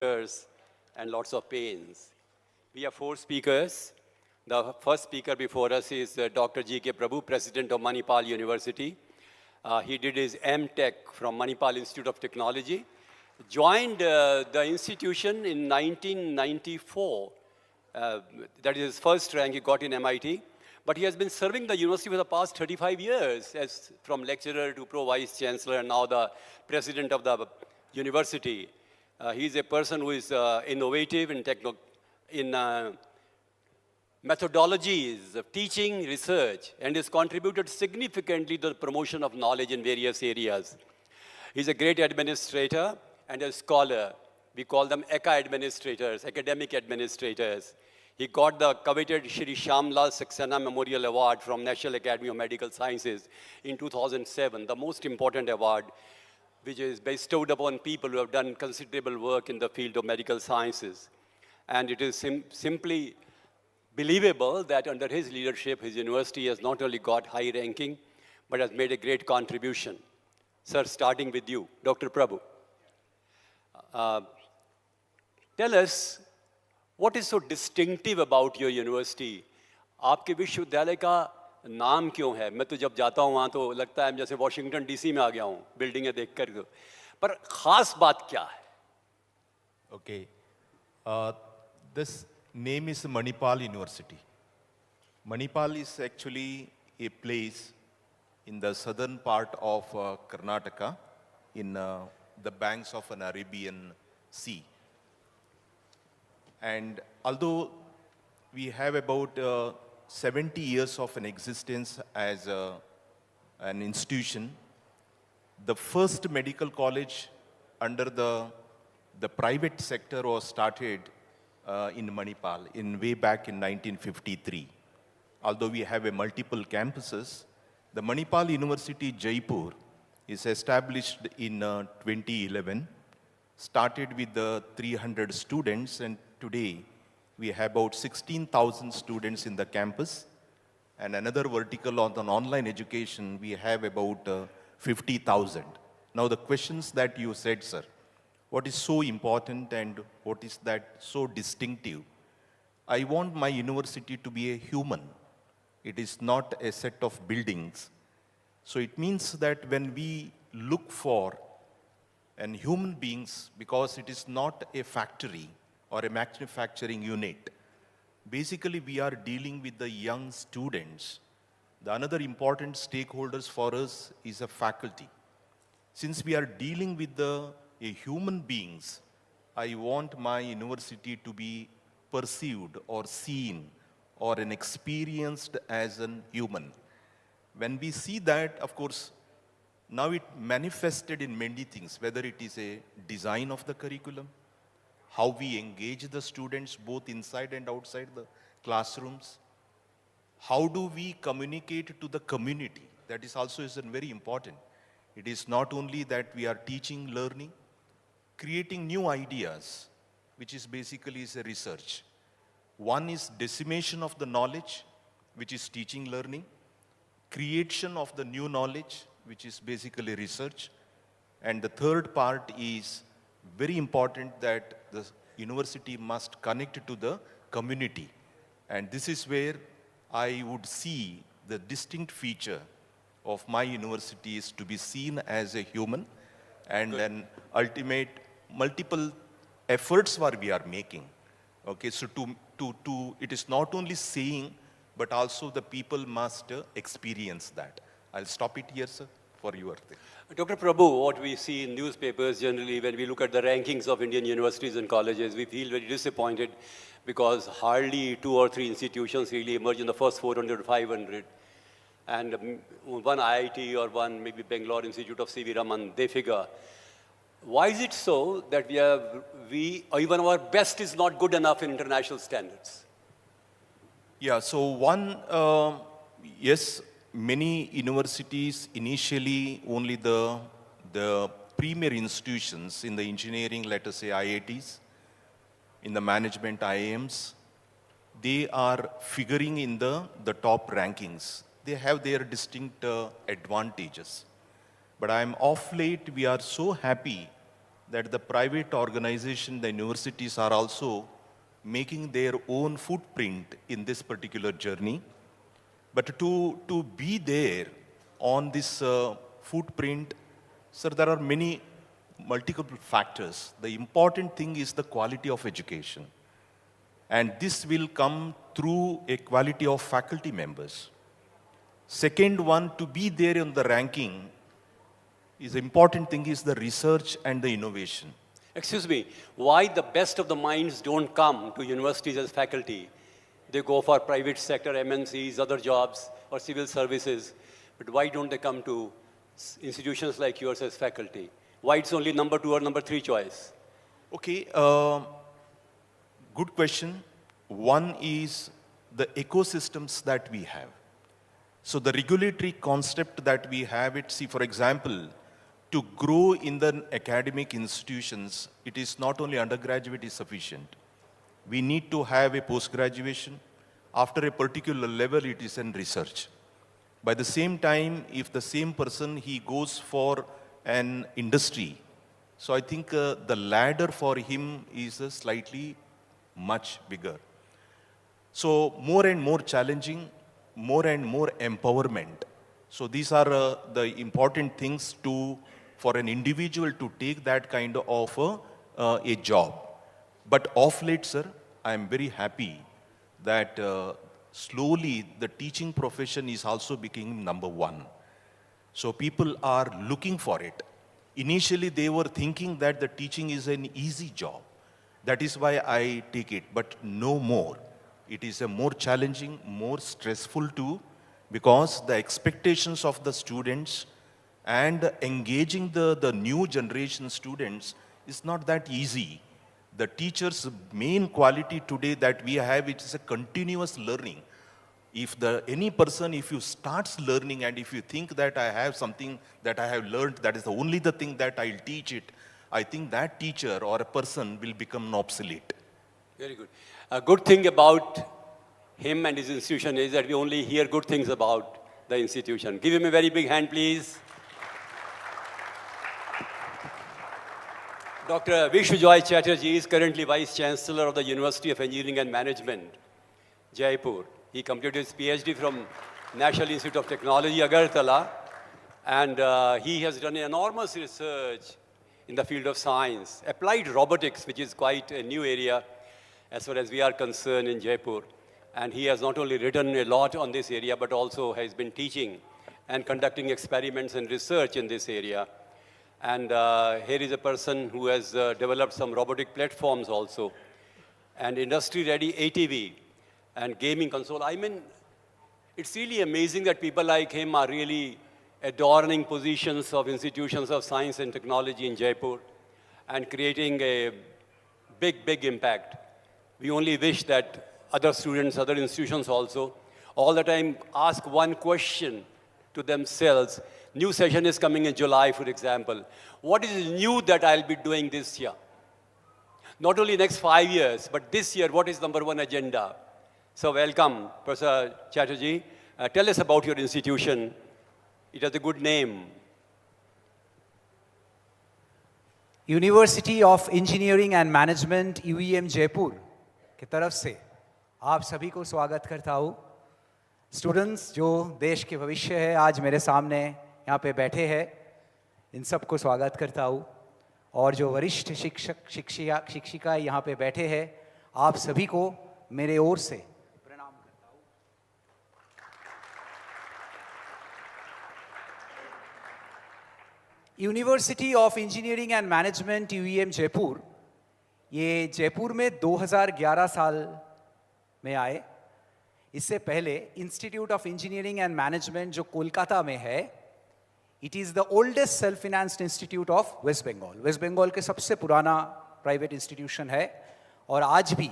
tears and lots of pains. We have four speakers. The first speaker before us is Dr. G.K. Prabhu, President of Manipal University. He did his M.Tech from Manipal Institute of Technology, joined the institution in 1994. That is his first rank he got in MIT. But he has been serving the university for the past 35 years, as from lecturer to pro-vice chancellor, and now the president of the university. He is a person who is innovative in methodologies of teaching, research, and has contributed significantly to the promotion of knowledge in various areas. He's a great administrator and a scholar. We call them ECA administrators, academic administrators. He got the coveted Shri Shyamlal Saxena Memorial Award from National Academy of Medical Sciences in 2007, the most important award which is bestowed upon people who have done considerable work in the field of medical sciences. And it is simply believable that under his leadership, his university has not only got high ranking, but has made a great contribution. Sir, starting with you, Dr. Prabhu. Tell us, what is so distinctive about your university? आपके विश्वविद्यालय का नाम क्यों है? मैं तो जब जाता हूँ वहाँ तो लगता है जैसे वॉशिंगटन डीसी में आ गया हूँ बिल्डिंगें देखकर, पर खास बात क्या है? Okay, this name is Manipal University. Manipal is actually a place in the southern part of Karnataka, in the banks of an Arabian Sea. And although we have about 70 years of an existence as an institution, the first medical college under the private sector was started in Manipal way back in 1953. Although we have a multiple campuses, the Manipal University Jaipur is established in 2011, started with 300 students, and today we have about 16,000 students in the campus, and another vertical on the online education, we have about 50,000. Now the questions that you said, sir, what is so important and what is that so distinctive? I want my university to be a human. It is not a set of buildings. So it means that when we look for an human beings, because it is not a factory or a manufacturing unit, basically we are dealing with the young students. The another important stakeholders for us is a faculty. Since we are dealing with a human beings, I want my university to be perceived or seen or an experienced as an human. When we see that, of course, now it manifested in many things, whether it is a design of the curriculum, how we engage the students both inside and outside the classrooms, how do we communicate to the community? That is also very important. It is not only that we are teaching, learning, creating new ideas, which is basically is a research. One is dissemination of the knowledge, which is teaching, learning, creation of the new knowledge, which is basically research, and the third part is very important, that the university must connect to the community. And this is where I would see the distinct feature of my university is to be seen as a human, and then ultimate multiple efforts what we are making. Okay, so it is not only saying, but also the people must experience that. I'll stop it here, sir, for your thing. Dr. Prabhu, what we see in newspapers generally when we look at the rankings of Indian universities and colleges, we feel very disappointed because hardly 2 or 3 institutions really emerge in the first 400 or 500. And one IIT or one maybe Bangalore Institute of C.V. Raman, they figure. Why is it so that even our best is not good enough in international standards? Yeah, so one, yes, many universities initially only the premier institutions in the engineering, let us say IITs, in the management IIMs, they are figuring in the top rankings. They have their distinct advantages. But I'm off late, we are so happy that the private organization, the universities are also making their own footprint in this particular journey. But to be there on this footprint, sir, there are many multiple factors. The important thing is the quality of education. And this will come through a quality of faculty members. Second one, to be there in the ranking, is important thing is the research and the innovation. Excuse me, why the best of the minds don't come to universities as faculty? They go for private sector, MNCs, other jobs, or civil services. But why don't they come to institutions like yours as faculty? Why it's only number 2 or number 3 choice? Okay, good question. One is the ecosystems that we have. So the regulatory concept that we have it, see for example, to grow in the academic institutions, it is not only undergraduate is sufficient. We need to have a post-graduation. After a particular level, it is in research. By the same time, if the same person, he goes for an industry, so I think the ladder for him is slightly much bigger. So more and more challenging, more and more empowerment. So these are the important things for an individual to take that kind of a job. But of late, sir, I am very happy that slowly the teaching profession is also becoming number 1. So people are looking for it. Initially, they were thinking that the teaching is an easy job. That is why I take it, but no more. It is a more challenging, more stressful too, because the expectations of the students and engaging the new generation students is not that easy. The teacher's main quality today that we have, it is a continuous learning. If any person, if you starts learning and if you think that I have something that I have learned, that is the only the thing that I'll teach it, I think that teacher or a person will become obsolete. Very good. A good thing about him and his institution is that we only hear good things about the institution. Give him a very big hand, please. Dr. Vishwajoy Chatterjee is currently Vice Chancellor of the University of Engineering and Management, Jaipur. He completed his PhD from National Institute of Technology, Agartala, and he has done enormous research in the field of science, applied robotics, which is quite a new area as far as we are concerned in Jaipur. And he has not only written a lot on this area, but also has been teaching and conducting experiments and research in this area. And here is a person who has developed some robotic platforms also, and industry-ready ATV and gaming console. I mean, it's really amazing that people like him are really adorning positions of institutions of science and technology in Jaipur and creating a big, big impact. We only wish that other students, other institutions also, all the time ask one question to themselves. New session is coming in July, for example. What is new that I'll be doing this year? Not only next 5 years, but this year, what is number 1 agenda? So welcome, Professor Chatterjee. Tell us about your institution. It has a good name. University of engineering and management UEM Jaipur की तरफ से आप सभी को स्वागत करता हूँ। Students जो देश के भविष्य है आज मेरे सामने यहाँ पे बैठे हैं, इन सबको स्वागत करता हूँ। और जो वरिष्ठ शिक्षक शिक्षिका यहाँ पे बैठे हैं, आप सभी को मेरे ओर से प्रणाम करता हूँ। University of engineering and management UEM Jaipur, ये जयपुर में 2011 साल में आए। इससे पहले institute of engineering and management जो कोलकाता में है, it is the oldest self financed institute of West Bengal. West Bengal के सबसे पुराना प्राइवेट इंस्टीट्यूशन है और आज भी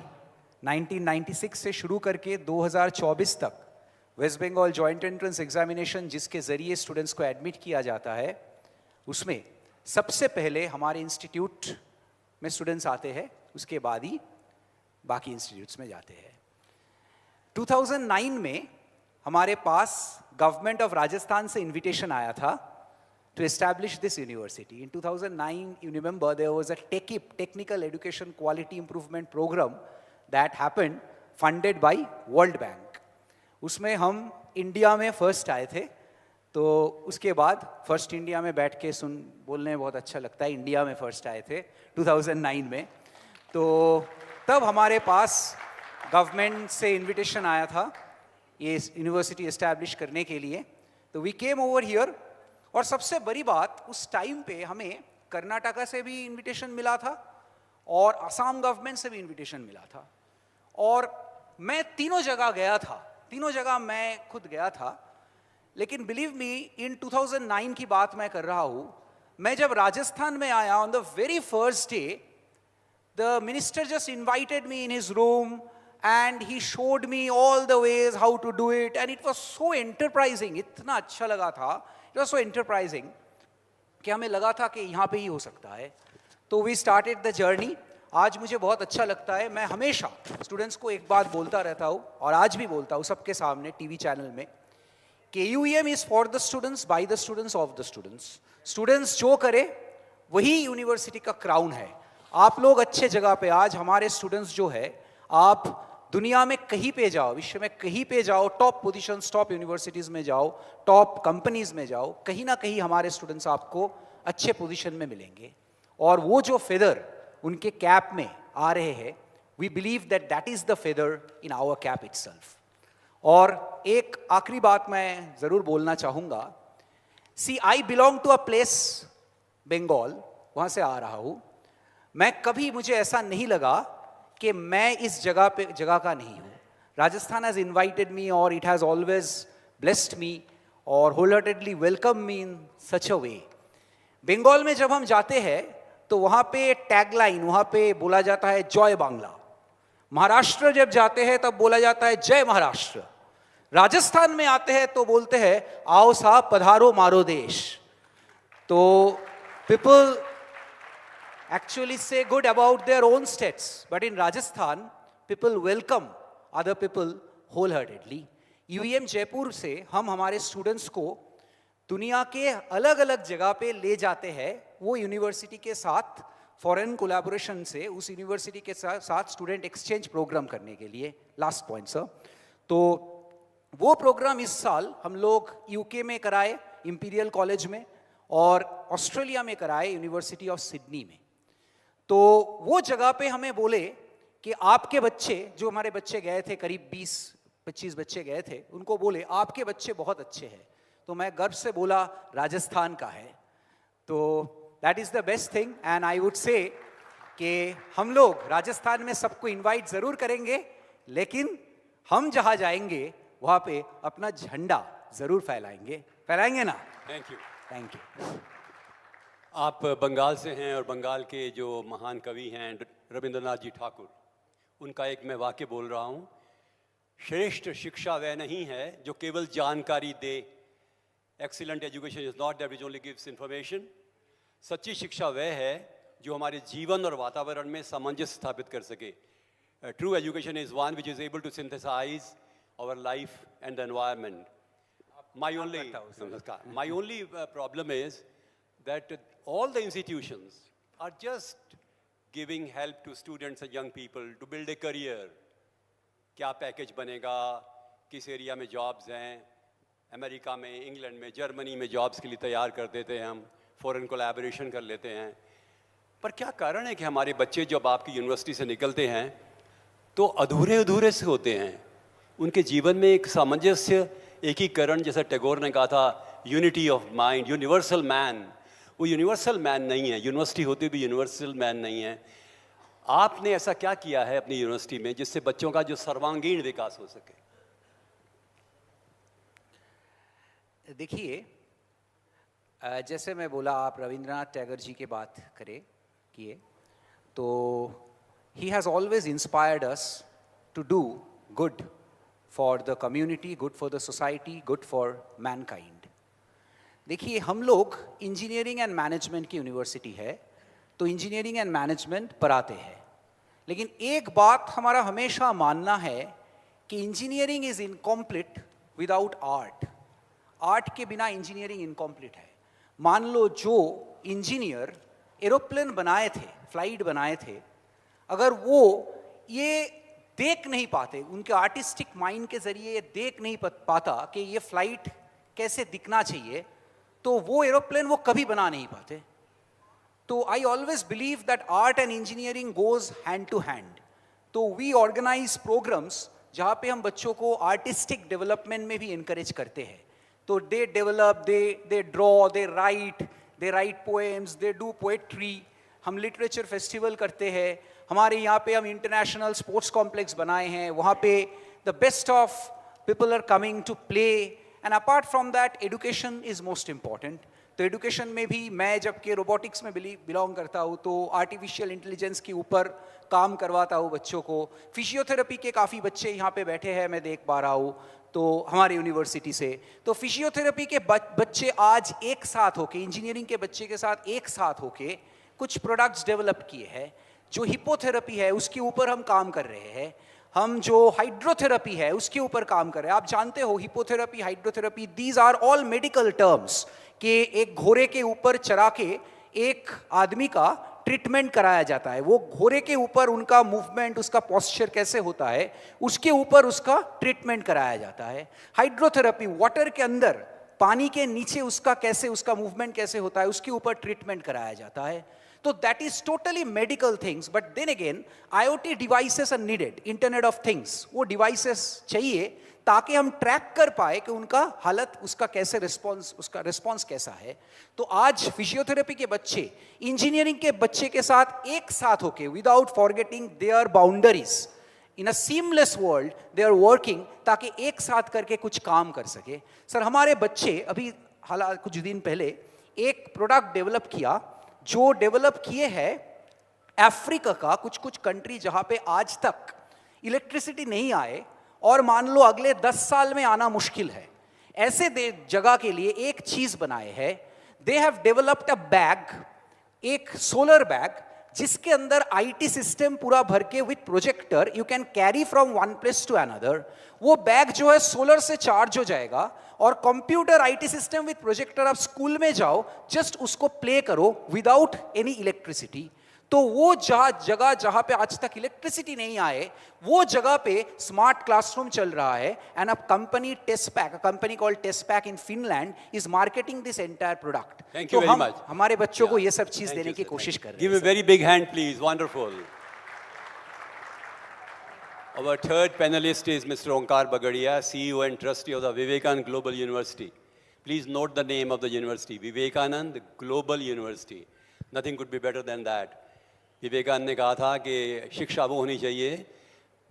1996 से शुरू करके 2024 तक West Bengal joint entrance examination जिसके ज़रिए स्टूडेंट्स को एडमिट किया जाता है, उसमें सबसे पहले हमारे इंस्टीट्यूट में स्टूडेंट्स आते हैं, उसके बाद ही बाकी इंस्टीट्यूट्स में जाते हैं। 2009 में हमारे पास गवर्नमेंट ऑफ राजस्थान से इनविटेशन आया था to establish this university. In 2009, you remember there was a TEQIP, Technical Education Quality Improvement Program, that happened, funded by World Bank. उसमें हम इंडिया में फर्स्ट आए थे, तो उसके बाद फर्स्ट इंडिया में बैठ के बोलने में बहुत अच्छा लगता है, इंडिया में फर्स्ट आए थे 2009 में. तो तब हमारे पास गवर्नमेंट से इनविटेशन आया था ये यूनिवर्सिटी एस्टैब्लिश करने के लिए. तो वी केम ओवर हियर. और सबसे बड़ी बात, उस टाइम पे हमें कर्नाटका से भी इनविटेशन मिला था और असम गवर्नमेंट से भी इनविटेशन मिला था. और मैं तीनों जगह गया था, तीनों जगह मैं खुद गया था. लेकिन बिलीव मी, इन 2009 की बात मैं कर रहा हूँ. मैं जब राजस्थान में आया, on the very first day, the minister just invited me in his room and he showed me all the ways how to do it, and it was so enterprising. इतना अच्छा लगा था, it was so enterprising कि हमें लगा था कि यहाँ पे ही हो सकता है. तो we started the journey. आज मुझे बहुत अच्छा लगता है. मैं हमेशा स्टूडेंट्स को एक बात बोलता रहता हूँ, और आज भी बोलता हूँ सबके सामने टीवी चैनल में, कि UEM is for the students, by the students, of the students. Students जो करे वही यूनिवर्सिटी का क्राउन है. आप लोग अच्छे जगह पे, आज हमारे स्टूडेंट्स जो है, आप दुनिया में कहीं पे जाओ, विश्व में कहीं पे जाओ, टॉप पोजीशंस, टॉप यूनिवर्सिटीज़ में जाओ, टॉप कंपनीज में जाओ, कहीं ना कहीं हमारे स्टूडेंट्स आपको अच्छे पोजीशन में मिलेंगे. और वो जो फेदर उनके कैप में आ रहे हैं, we believe that that is the feather in our cap itself. और एक आखिरी बात मैं ज़रूर बोलना चाहूँगा. See, I belong to a place, Bengal, वहाँ से आ रहा हूँ. मैं कभी, मुझे ऐसा नहीं लगा कि मैं इस जगह का नहीं हूँ. राजस्थान हैज़ इन्वाइटेड मी, और it has always blessed me और होलहार्टेडली वेलकम मी इन सच अ वे. बंगाल में जब हम जाते हैं तो वहाँ पे टैगलाइन, वहाँ पे बोला जाता है जय बांग्ला. महाराष्ट्र जब जाते हैं तब बोला जाता है जय महाराष्ट्र. राजस्थान में आते हैं तो बोलते हैं आओ साहब पधारो मारो देश. तो people actually say good about their own states, but in Rajasthan people welcome other people wholeheartedly. UEM Jaipur से हम हमारे स्टूडेंट्स को दुनिया के अलग अलग जगह पे ले जाते हैं, वो यूनिवर्सिटी के साथ फॉरेन कोलैबोरेशन से, उस यूनिवर्सिटी के साथ स्टूडेंट एक्सचेंज प्रोग्राम करने के लिए. Last point sir. तो वो प्रोग्राम इस साल हम लोग यूके में कराए, इंपीरियल कॉलेज में, और ऑस्ट्रेलिया में कराए, यूनिवर्सिटी ऑफ सिडनी में. तो वो जगह पे हमें बोले कि आपके बच्चे, जो हमारे बच्चे गए थे, करीब 20-25 बच्चे गए थे, उनको बोले आपके बच्चे बहुत अच्छे हैं. तो मैं गर्व से बोला राजस्थान का है. तो that is the best thing, and I would say कि हम लोग राजस्थान में सबको इनवाइट ज़रूर करेंगे, लेकिन हम जहाँ जाएंगे वहाँ पे अपना झंडा ज़रूर फैलाएंगे. फैलाएंगे ना? Thank you. Thank you. आप बंगाल से हैं, और बंगाल के जो महान कवि हैं रविंद्रनाथ जी ठाकुर, उनका एक मैं वाक्य बोल रहा हूँ. श्रेष्ठ शिक्षा वह नहीं है जो केवल जानकारी दे. Excellent education is not that which only gives information. सच्ची शिक्षा वह है जो हमारे जीवन और वातावरण में सामंजस्य स्थापित कर सके. True education is one which is able to synthesise our life and the environment. My only problem is that all the institutions are just giving help to students and young people to build a career. क्या package बनेगा, किस area में jobs हैं, America में, England में, Germany में jobs के लिए तैयार कर देते हैं हम, फॉरेन कोलैबोरेशन कर लेते हैं. पर क्या कारण है कि हमारे बच्चे जब आपकी यूनिवर्सिटी से निकलते हैं तो अधूरे अधूरे से होते हैं. उनके जीवन में एक सामंजस्य, एकीकरण, जैसा टैगोर ने कहा था, unity of mind, universal man, वो यूनिवर्सल मैन नहीं है. यूनिवर्सिटी होती भी यूनिवर्सल मैन नहीं है. आपने ऐसा क्या किया है अपनी यूनिवर्सिटी में जिससे बच्चों का जो सर्वांगीण विकास हो सके? देखिए, जैसे मैं बोला, आप रविंद्रनाथ टैगोर जी की बात किए, तो he has always inspired us to do good for the community, good for the society, good for mankind. देखिए, हम लोग इंजीनियरिंग एंड मैनेजमेंट की यूनिवर्सिटी है, तो इंजीनियरिंग एंड मैनेजमेंट पढ़ाते हैं. लेकिन एक बात हमारा हमेशा मानना है कि engineering is incomplete without art. Art के बिना इंजीनियरिंग इनकम्प्लीट है. मान लो जो इंजीनियर एरोप्लेन बनाए थे, फ्लाइट बनाए थे, अगर वो ये देख नहीं पाते, उनके आर्टिस्टिक माइंड के जरिए ये देख नहीं पाता कि ये फ्लाइट कैसे दिखना चाहिए, तो वो एरोप्लेन वो कभी बना नहीं पाते. तो I always believe that art and engineering goes hand to hand. तो वी ऑर्गेनाइज प्रोग्राम्स जहाँ पे हम बच्चों को आर्टिस्टिक डेवलपमेंट में भी इनकरेज करते हैं. तो they develop, they draw, they write poems, they do poetry. हम लिटरेचर फेस्टिवल करते हैं. हमारे यहाँ पे हम इंटरनेशनल स्पोर्ट्स कॉम्प्लेक्स बनाए हैं. वहाँ पे the best of people are coming to play. And apart from that education is most important. तो एजुकेशन में भी मैं जबकि रोबोटिक्स में बिलोंग करता हूँ, तो आर्टिफिशियल इंटेलिजेंस के ऊपर काम करवाता हूँ बच्चों को. फिजियोथेरेपी के काफ़ी बच्चे यहाँ पे बैठे हैं, मैं देख पा रहा हूँ, तो हमारे यूनिवर्सिटी से. तो फिजियोथेरेपी के बच्चे आज एक साथ होके, इंजीनियरिंग के बच्चे के साथ एक साथ होके कुछ प्रोडक्ट्स डेवलप किए हैं. जो हिपोथेरेपी है उसके ऊपर हम काम कर रहे हैं. हम जो हाइड्रोथेरेपी है उसके ऊपर काम कर रहे हैं. आप जानते हो hippotherapy, hydrotherapy, these are all medical terms कि एक घोड़े के ऊपर चढ़ा के एक आदमी का ट्रीटमेंट कराया जाता है. वो घोड़े के ऊपर उनका मूवमेंट, उसका पोस्चर कैसे होता है, उसके ऊपर उसका ट्रीटमेंट कराया जाता है. हाइड्रोथेरेपी, वाटर के अंदर, पानी के नीचे उसका कैसे, उसका मूवमेंट कैसे होता है, उसके ऊपर ट्रीटमेंट कराया जाता है. तो that is totally medical things. But then again IoT devices are needed, internet of things. वो डिवाइसेस चाहिए ताकि हम ट्रैक कर पाए कि उनका हालत, उसका कैसे रिस्पॉन्स, उसका रिस्पॉन्स कैसा है. तो आज फिजियोथेरेपी के बच्चे इंजीनियरिंग के बच्चे के साथ एक साथ होके, without forgetting their boundaries, in a seamless world they are working, ताकि एक साथ करके कुछ काम कर सके. सर, हमारे बच्चे अभी हालात कुछ दिन पहले एक प्रोडक्ट डेवलप किया, जो डेवलप किए है अफ्रीका का कुछ कंट्री जहां पे आज तक इलेक्ट्रिसिटी नहीं आए, और मान लो अगले 10 साल में आना मुश्किल है. ऐसे जगह के लिए एक चीज बनाए है. They have developed a bag, एक सोलर बैग, जिसके अंदर IT सिस्टम पूरा भर के with projector you can carry from one place to another. वो बैग जो है सोलर से चार्ज हो जाएगा, और computer IT system with projector, आप स्कूल में जाओ, जस्ट उसको प्ले करो विदाउट एनी इलेक्ट्रिसिटी. तो वो जगह जहां पे आज तक इलेक्ट्रिसिटी नहीं आए, वो जगह पे स्मार्ट क्लासरूम चल रहा है. And a company Testpack, a company called Testpack in Finland is marketing this entire product. Thank you very much. हमारे बच्चों को ये सब चीज देने की कोशिश कर रहे हैं. Give a very big hand please. Wonderful. Our third panelist is Mr. Onkar Bagadia, CEO and trustee of the Vivekanand Global University. Please note the name of the university, Vivekanand Global University. Nothing could be better than that. Vivekananda ने कहा था कि शिक्षा वो होनी चाहिए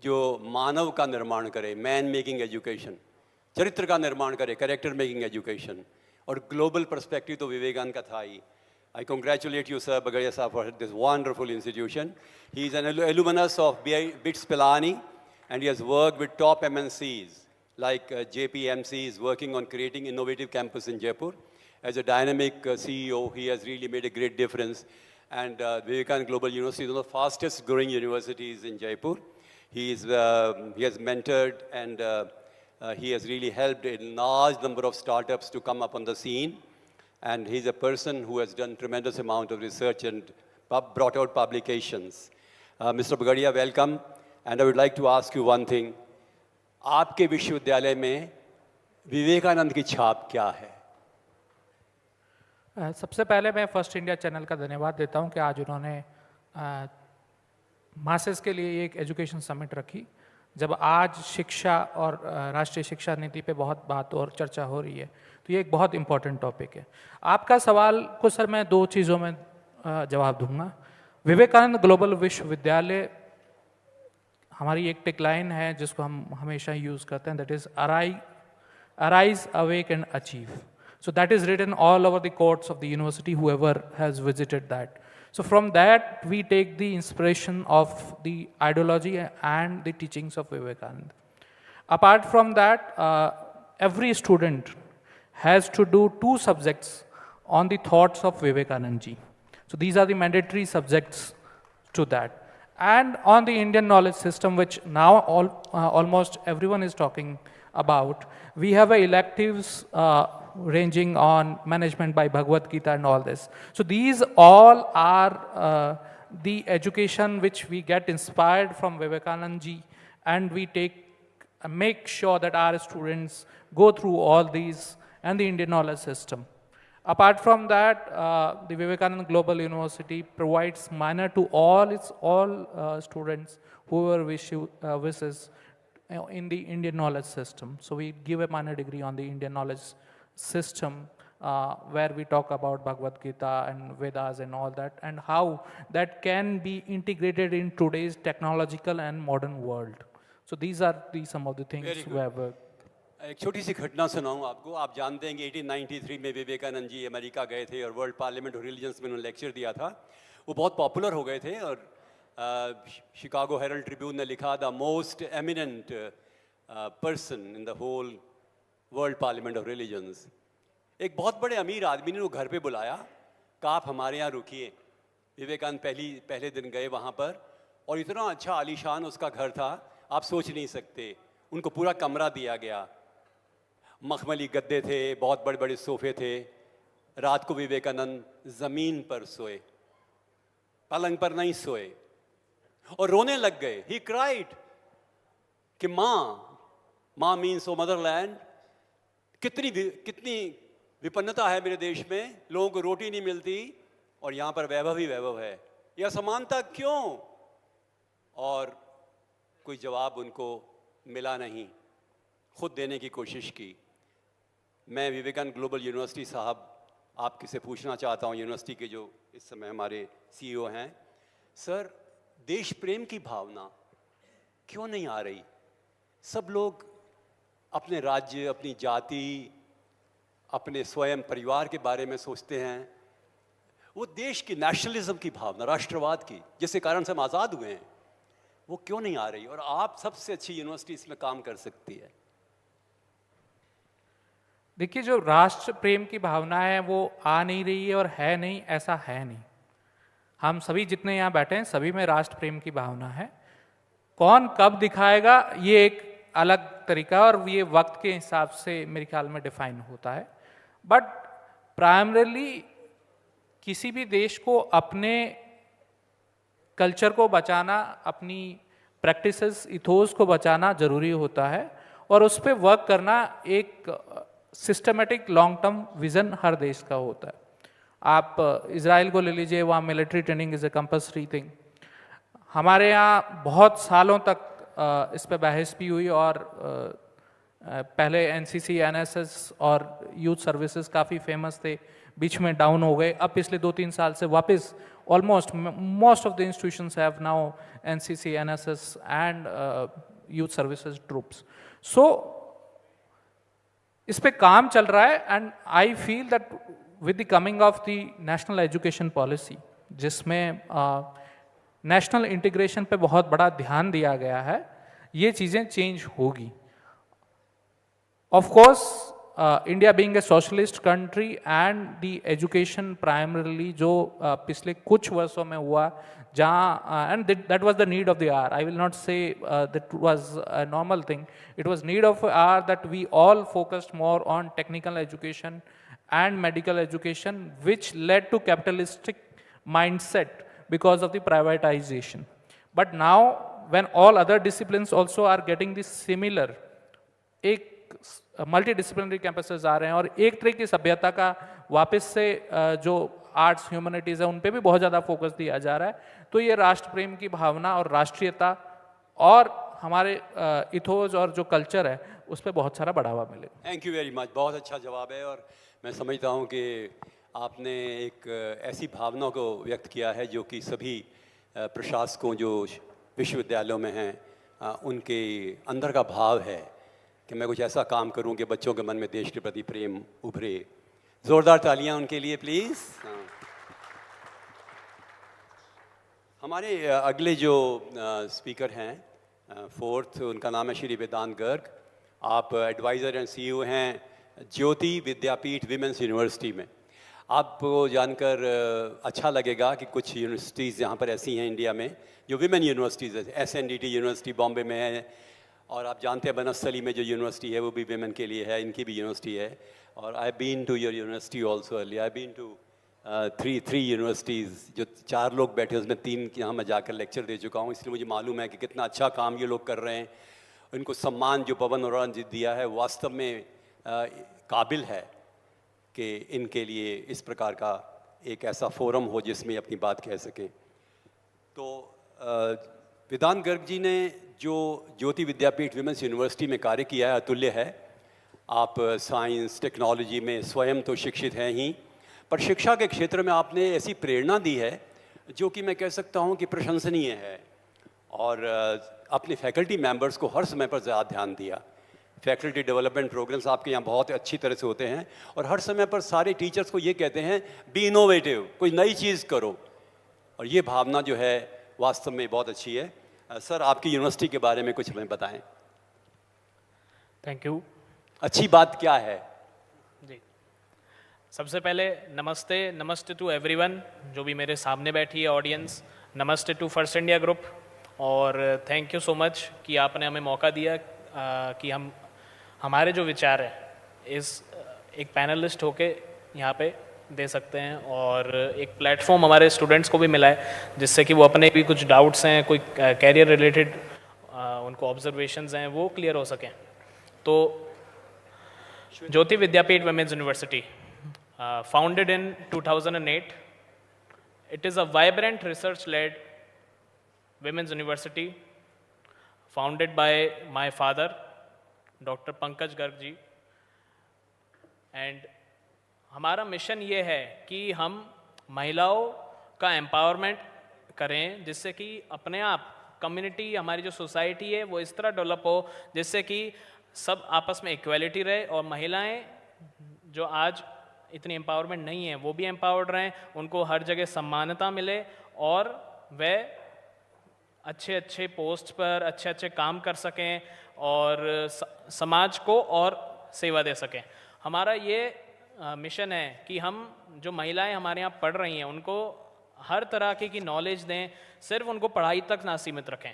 जो मानव का निर्माण करे, मैन मेकिंग एजुकेशन, चरित्र का निर्माण करे, कैरेक्टर मेकिंग एजुकेशन. और ग्लोबल पर्सपेक्टिव तो विवेकानंद का था ही. I congratulate you, Sir Bagadia Sir, for this wonderful institution. He is an alumnus of BITS Pilani, and he has worked with top MNCs like JPMC is working on creating innovative campus in Jaipur. As a dynamic CEO, he has really made a great difference. And Vivekanand Global University is one of the fastest growing universities in Jaipur. He has mentored and he has really helped a large number of startups to come up on the scene. And he's a person who has done tremendous amount of research and brought out publications. Mr. Bagadia, welcome. And I would like to ask you one thing. आपके विश्वविद्यालय में विवेकानंद की छाप क्या है? सबसे पहले मैं फर्स्ट इंडिया चैनल का धन्यवाद देता हूं कि आज उन्होंने मासेस के लिए एक एजुकेशन समिट रखी. जब आज शिक्षा और राष्ट्रीय शिक्षा नीति पे बहुत बात और चर्चा हो रही है, तो ये एक बहुत इम्पोर्टेंट टॉपिक है. आपका सवाल को सर मैं 2 चीज़ों में जवाब दूंगा. विवेकानंद ग्लोबल विश्वविद्यालय, हमारी एक टेकलाइन है जिसको हम हमेशा यूज़ करते हैं, that is arise, awake and achieve. So that is written all over the courts of the university, whoever has visited that. So from that, we take the inspiration of the ideology and the teachings of Vivekananda. Apart from that, every student has to do 2 subjects on the thoughts of Vivekananda ji. So these are the mandatory subjects to that. And on the Indian knowledge system, which now almost everyone is talking about, we have electives ranging on management by Bhagavad Gita and all this. So these all are the education which we get inspired from Vivekanand ji, and we make sure that our students go through all these and the Indian knowledge system. Apart from that, the Vivekananda Global University provides minor to all students whoever wishes in the Indian knowledge system. So we give a minor degree on the Indian knowledge system where we talk about Bhagavad Gita and Vedas and all that, and how that can be integrated in today's technological and modern world. So these are some of the things Very we have. एक छोटी सी घटना सुनाऊं आपको। आप जानते हैं कि 1893 में विवेकानंद जी अमेरिका गए थे और वर्ल्ड पार्लियामेंट ऑफ रिलीजन्स में उन्होंने लेक्चर दिया था। वो बहुत पॉपुलर हो गए थे और शिकागो हेरल्ड ट्रिब्यून ने लिखा the most eminent person in the whole world parliament of religions. एक बहुत बड़े अमीर आदमी ने वो घर पे बुलाया, कहा आप हमारे यहाँ रुकिए। विवेकानंद पहले दिन गए वहाँ पर और इतना अच्छा आलीशान उसका घर था, आप सोच नहीं सकते। उनको पूरा कमरा दिया गया, मखमली गद्दे थे, बहुत बड़े बड़े सोफे थे। रात को विवेकानंद ज़मीन पर सोए, पलंग पर नहीं सोए और रोने लग गए। ही क्राइड कि माँ मीन्स ओ मदरलैंड, कितनी विपन्नता है मेरे देश में, लोगों को रोटी नहीं मिलती और यहाँ पर वैभव ही वैभव है, यह असमानता क्यों? और कोई जवाब उनको मिला नहीं, खुद देने की कोशिश की। मैं विवेकानंद ग्लोबल यूनिवर्सिटी साहब आपके से पूछना चाहता हूँ, यूनिवर्सिटी के जो इस समय हमारे सीईओ हैं, सर देश प्रेम की भावना क्यों नहीं आ रही? सब लोग अपने राज्य, अपनी जाति, अपने स्वयं परिवार के बारे में सोचते हैं। वो देश की नेशनलिज्म की भावना, राष्ट्रवाद की, जिसके कारण से हम आज़ाद हुए हैं, वो क्यों नहीं आ रही? और आप सबसे अच्छी यूनिवर्सिटी इसमें काम कर सकती है। देखिए, जो राष्ट्र प्रेम की भावना है वो आ नहीं रही है और है नहीं, ऐसा है नहीं। हम सभी जितने यहाँ बैठे हैं सभी में राष्ट्र प्रेम की भावना है। कौन कब दिखाएगा ये एक अलग तरीका और ये वक्त के हिसाब से मेरे ख्याल में डिफाइन होता है। बट प्राइमरीली किसी भी देश को अपने कल्चर को बचाना, अपनी प्रैक्टिसेस, इथोस को बचाना ज़रूरी होता है और उस पर वर्क करना एक सिस्टमेटिक लॉन्ग टर्म विज़न हर देश का होता है। आप इज़राइल को ले लीजिए, वहाँ military training is a compulsory thing. हमारे यहाँ बहुत सालों तक इस पे बहस भी हुई और पहले एनसीसी, एनएसएस और यूथ सर्विसेज काफ़ी फेमस थे, बीच में डाउन हो गए। अब पिछले 2-3 साल से वापस almost most of the institutions have now NCC, NSS and youth services troops. So इस पे काम चल रहा है and I feel that with the coming of the national education policy, जिसमें नेशनल इंटीग्रेशन पे बहुत बड़ा ध्यान दिया गया है, ये चीज़ें चेंज होगी। Of course India being a socialist country and the education primarily जो पिछले कुछ वर्षों में हुआ, जहाँ and that was the need of the hour. I will not say that was a normal thing, it was need of hour that we all focused more on technical education and medical education, which led to capitalistic mindset because of the privatization. But now when all other disciplines also are getting this similar, एक multidisciplinary campuses आ रहे हैं और एक तरह की सभ्यता का वापस से जो आर्ट्स ह्यूमैनिटीज़ है उन पे भी बहुत ज़्यादा फोकस दिया जा रहा है, तो ये राष्ट्र प्रेम की भावना और राष्ट्रीयता और हमारे इथोस और जो कल्चर है उस पर बहुत सारा बढ़ावा मिले। थैंक यू वेरी मच, बहुत अच्छा जवाब है। और मैं समझता हूँ कि आपने एक ऐसी भावना को व्यक्त किया है जो कि सभी प्रशासकों जो विश्वविद्यालयों में हैं उनके अंदर का भाव है कि मैं कुछ ऐसा काम करूँ कि बच्चों के मन में देश के प्रति प्रेम उभरे। ज़ोरदार तालियां उनके लिए प्लीज़। हमारे अगले जो स्पीकर हैं फोर्थ, उनका नाम है श्री वेदांत गर्ग। आप एडवाइज़र एंड सीईओ हैं ज्योति विद्यापीठ विमेंस यूनिवर्सिटी में। आपको जानकर अच्छा लगेगा कि कुछ यूनिवर्सिटीज़ यहाँ पर ऐसी हैं इंडिया में जो विमेन यूनिवर्सिटीज़ है। SNDT यूनिवर्सिटी बॉम्बे में है, और आप जानते हैं बनस्थली में जो यूनिवर्सिटी है वो भी वेमेन के लिए है, इनकी भी यूनिवर्सिटी है। और I been to your university also early, I been to three universities, जो 4 लोग बैठे उसमें 3 यहाँ मैं जाकर लेक्चर दे चुका हूँ, इसलिए मुझे मालूम है कि कितना अच्छा काम ये लोग कर रहे हैं। इनको सम्मान जो पवन अरोड़ा जी दिया है वास्तव में काबिल है कि इनके लिए इस प्रकार का एक ऐसा फोरम हो जिसमें अपनी बात कह सकें। तो वेदांत गर्ग जी ने जो ज्योति विद्यापीठ विमेंस यूनिवर्सिटी में कार्य किया है अतुल्य है। आप साइंस टेक्नोलॉजी में स्वयं तो शिक्षित हैं ही, पर शिक्षा के क्षेत्र में आपने ऐसी प्रेरणा दी है जो कि मैं कह सकता हूँ कि प्रशंसनीय है। और अपने फैकल्टी मेंबर्स को हर समय पर ज़्यादा ध्यान दिया। फैकल्टी डेवलपमेंट प्रोग्राम्स आपके यहाँ बहुत अच्छी तरह से होते हैं और हर समय पर सारे टीचर्स को ये कहते हैं बी इनोवेटिव, कोई नई चीज़ करो, और ये भावना जो है वास्तव में बहुत अच्छी है। सर, आपकी यूनिवर्सिटी के बारे में कुछ हमें बताएं। Thank you. अच्छी बात क्या है? जी, सबसे पहले नमस्ते टू एवरीवन जो भी मेरे सामने बैठी है ऑडियंस, नमस्ते टू फर्स्ट इंडिया ग्रुप, और थैंक यू सो मच कि आपने हमें मौका दिया कि हम हमारे जो विचार है इस एक पैनलिस्ट होके यहाँ पे दे सकते हैं, और एक प्लेटफॉर्म हमारे स्टूडेंट्स को भी मिला है जिससे कि वो अपने भी कुछ डाउट्स हैं, कोई कैरियर रिलेटेड उनको ऑब्जर्वेशंस हैं, वो क्लियर हो सकें। तो ज्योति विद्यापीठ women's university founded in 2008, it is a vibrant research-led women's university founded by my father, Dr. Pankaj Garg ji, and हमारा मिशन ये है कि हम महिलाओं का एम्पावरमेंट करें जिससे कि अपने आप कम्युनिटी, हमारी जो सोसाइटी है वो इस तरह डेवलप हो जिससे कि सब आपस में इक्वालिटी रहे और महिलाएं जो आज इतनी एम्पावरमेंट नहीं है वो भी एम्पावर्ड रहें, उनको हर जगह सम्मानता मिले और वे अच्छे अच्छे पोस्ट पर अच्छे अच्छे काम कर सकें और समाज को और सेवा दे सकें। हमारा ये मिशन है कि हम जो महिलाएं हमारे यहाँ पढ़ रही हैं उनको हर तरह की नॉलेज दें, सिर्फ उनको पढ़ाई तक ना सीमित रखें।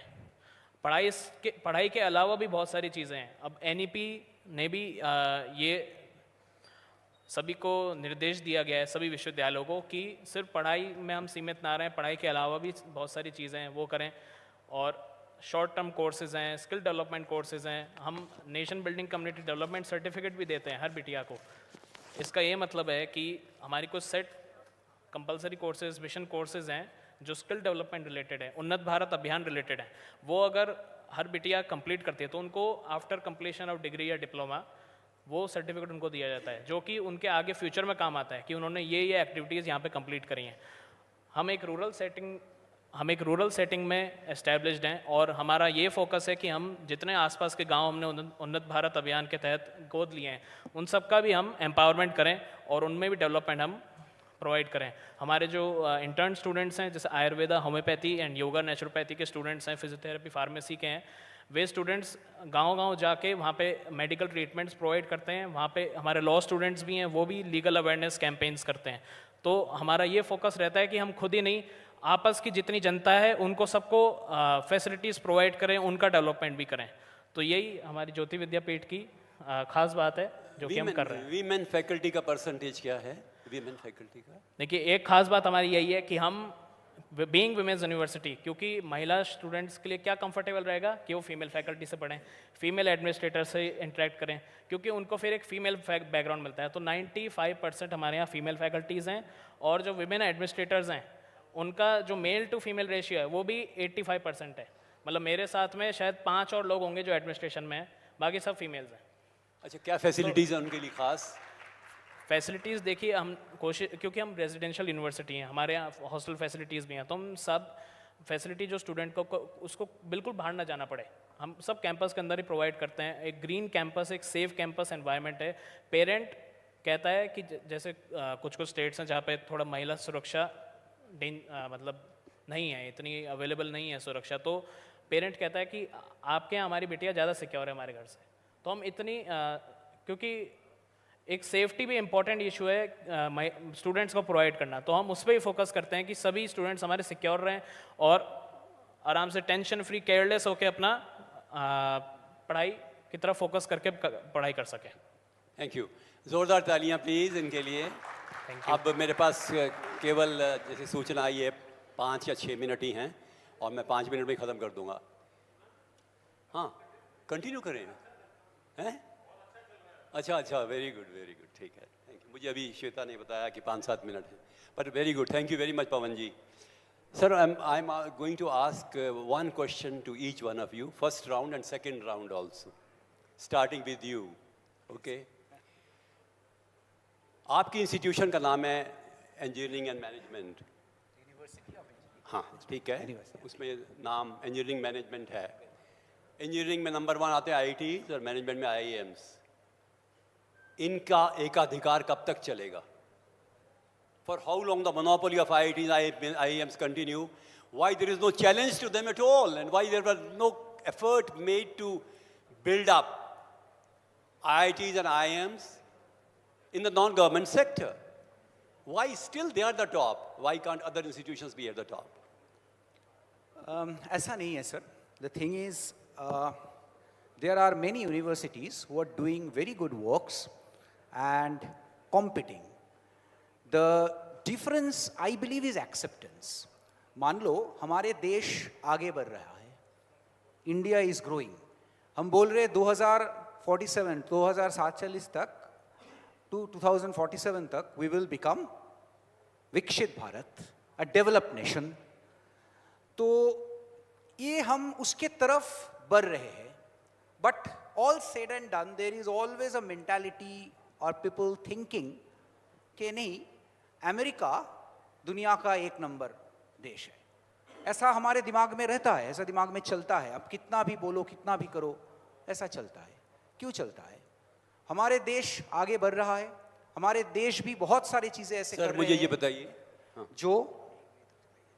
पढ़ाई के अलावा भी बहुत सारी चीज़ें हैं। अब NEP ने भी ये सभी को निर्देश दिया गया है, सभी विश्वविद्यालयों को, कि सिर्फ पढ़ाई में हम सीमित ना रहें, पढ़ाई के अलावा भी बहुत सारी चीज़ें हैं वो करें। और शॉर्ट टर्म कोर्सेज़ हैं, स्किल डेवलपमेंट कोर्सेज़ हैं, हम nation building community development certificate भी देते हैं हर बिटिया को। इसका ये मतलब है कि हमारी कुछ set compulsory courses, mission courses हैं जो स्किल डेवलपमेंट रिलेटेड है, उन्नत भारत अभियान रिलेटेड है। वो अगर हर बिटिया कंप्लीट करती है तो उनको आफ्टर कंप्लीशन ऑफ डिग्री या डिप्लोमा वो सर्टिफिकेट उनको दिया जाता है जो कि उनके आगे फ्यूचर में काम आता है कि उन्होंने ये एक्टिविटीज़ यहाँ पे कंप्लीट करी हैं। हम एक रूरल सेटिंग में एस्टैब्लिश्ड हैं और हमारा ये फोकस है कि हम जितने आसपास के गांव हमने उन्नत भारत अभियान के तहत गोद लिए हैं उन सब का भी हम एम्पावरमेंट करें और उनमें भी डेवलपमेंट हम प्रोवाइड करें। हमारे जो इंटर्न स्टूडेंट्स हैं जैसे Ayurveda, homeopathy and yoga naturopathy के स्टूडेंट्स हैं, फिजियोथेरेपी, फार्मेसी के हैं, वे स्टूडेंट्स गांव-गांव जाके वहाँ पे मेडिकल ट्रीटमेंट्स प्रोवाइड करते हैं। वहाँ पे हमारे लॉ स्टूडेंट्स भी हैं, वो भी लीगल अवेयरनेस कैंपेन्स करते हैं। तो हमारा ये फोकस रहता है कि हम खुद ही नहीं, आपस की जितनी जनता है उनको सबको फैसिलिटीज़ प्रोवाइड करें, उनका डेवलपमेंट भी करें। तो यही हमारी ज्योति विद्यापीठ की खास बात है जो कि हम कर रहे हैं। वीमेन फैकल्टी का परसेंटेज क्या है? वीमेन फैकल्टी का देखिए, एक खास बात हमारी यही है कि हम बीइंग विमेंस यूनिवर्सिटी, क्योंकि महिला स्टूडेंट्स के लिए क्या कंफर्टेबल रहेगा कि वो फीमेल फैकल्टी से पढ़ें, फीमेल एडमिनिस्ट्रेटर से इंटरेक्ट करें, क्योंकि उनको फिर एक फीमेल बैकग्राउंड मिलता है। तो 95% हमारे यहाँ फीमेल फैकल्टीज़ हैं और जो विमेन एडमिनिस्ट्रेटर्स हैं उनका जो मेल टू फीमेल रेशियो है वो भी 85% है। मतलब मेरे साथ में शायद 5 और लोग होंगे जो एडमिनिस्ट्रेशन में हैं, बाकी सब फीमेल्स हैं। अच्छा, क्या फैसिलिटीज़ हैं उनके लिए खास? फैसिलिटीज़ देखिए, हम कोशिश, क्योंकि हम रेजिडेंशियल यूनिवर्सिटी हैं, हमारे यहाँ हॉस्टल फैसिलिटीज़ भी हैं, तो हम सब फैसिलिटी जो स्टूडेंट को उसको बिल्कुल बाहर ना जाना पड़े, हम सब कैंपस के अंदर ही प्रोवाइड करते हैं। एक ग्रीन कैंपस, एक सेफ कैंपस एनवायरनमेंट है। पेरेंट कहता है कि जैसे कुछ स्टेट्स हैं जहाँ पे थोड़ा महिला सुरक्षा मतलब नहीं है, इतनी अवेलेबल नहीं है सुरक्षा, तो पेरेंट कहता है कि आपके यहाँ हमारी बेटियाँ ज़्यादा सिक्योर है हमारे घर से। तो हम इतनी क्योंकि एक सेफ्टी भी इम्पॉर्टेंट इशू है स्टूडेंट्स को प्रोवाइड करना, तो हम उस पर ही फोकस करते हैं कि सभी स्टूडेंट्स हमारे सिक्योर रहें और आराम से टेंशन फ्री, केयरलेस होकर अपना पढ़ाई की तरफ फोकस करके पढ़ाई कर सकें। Thank you. जोरदार तालियां प्लीज इनके लिए। Thank you. अब मेरे पास केवल जैसे सूचना आई है 5 या 6 मिनट ही हैं और मैं 5 मिनट में ख़त्म कर दूंगा। हाँ, कंटिन्यू करें हैं? अच्छा, वेरी गुड, ठीक है, थैंक यू। मुझे अभी श्वेता ने बताया कि 5-7 मिनट है, पर very good, thank you very much Pawan ji. Sir, I am going to ask one question to each one of you, first round and second round also, starting with you, okay? आपकी institution का नाम है engineering and management. हाँ, ठीक है, उसमें नाम engineering management है। इंजीनियरिंग में नंबर 1 आते हैं IITs और मैनेजमेंट में IIMs। इनका एकाधिकार कब तक चलेगा? For how long the monopoly of IITs and IIMs continue? Why there is no challenge to them at all? And why there was no effort made to build up IITs and IIMs in the non-government sector? Why still they are the top? Why can't other institutions be at the top? ऐसा नहीं है sir. The thing is, there are many universities who are doing very good works and competing. The difference, I believe, is acceptance. मान लो हमारे देश आगे बढ़ रहा है, इंडिया इज ग्रोइंग, हम बोल रहे 2047 तक to 2047 तक we will become विकसित भारत, a developed nation. तो ये हम उसके तरफ बढ़ रहे हैं. But all said and done, there is always a mentality or people thinking कि नहीं, अमेरिका दुनिया का 1 नंबर देश है. ऐसा हमारे दिमाग में रहता है, ऐसा दिमाग में चलता है. अब कितना भी बोलो, कितना भी करो, ऐसा चलता है. क्यों चलता है? हमारे देश आगे बढ़ रहा है, हमारे देश भी बहुत सारी चीजें ऐसे कर सर रहे मुझे ये हैं बताइए, जो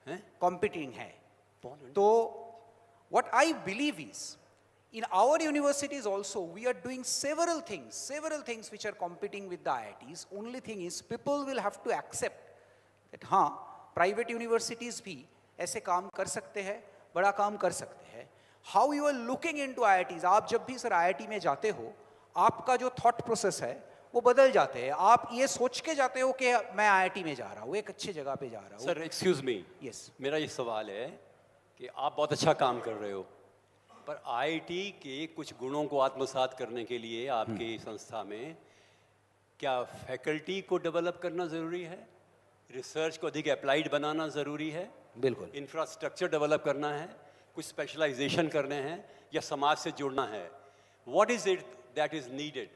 हैं? कॉम्पिटिंग है. तो what I believe is, in our universities also, we are doing several things which are competing with the IITs. Only thing is, people will have to accept that हाँ, private universities भी ऐसे काम कर सकते हैं, बड़ा काम कर सकते हैं. How you are looking into IITs, आप जब भी सर IIT में जाते हो, आपका जो thought process है वो बदल जाते हैं. आप ये सोच के जाते हो कि मैं IIT में जा रहा हूँ, एक अच्छी जगह पे जा रहा हूँ. Sir excuse me, Yes. मेरा ये सवाल है कि आप बहुत अच्छा काम कर रहे हो, पर IIT के कुछ गुणों को आत्मसात करने के लिए आपकी संस्था में क्या फैकल्टी को डेवलप करना ज़रूरी है, रिसर्च को अधिक अप्लाइड बनाना ज़रूरी है, बिल्कुल. इंफ्रास्ट्रक्चर डेवलप करना है, कुछ स्पेशलाइजेशन करने हैं, या समाज से जुड़ना है? What is it that is needed?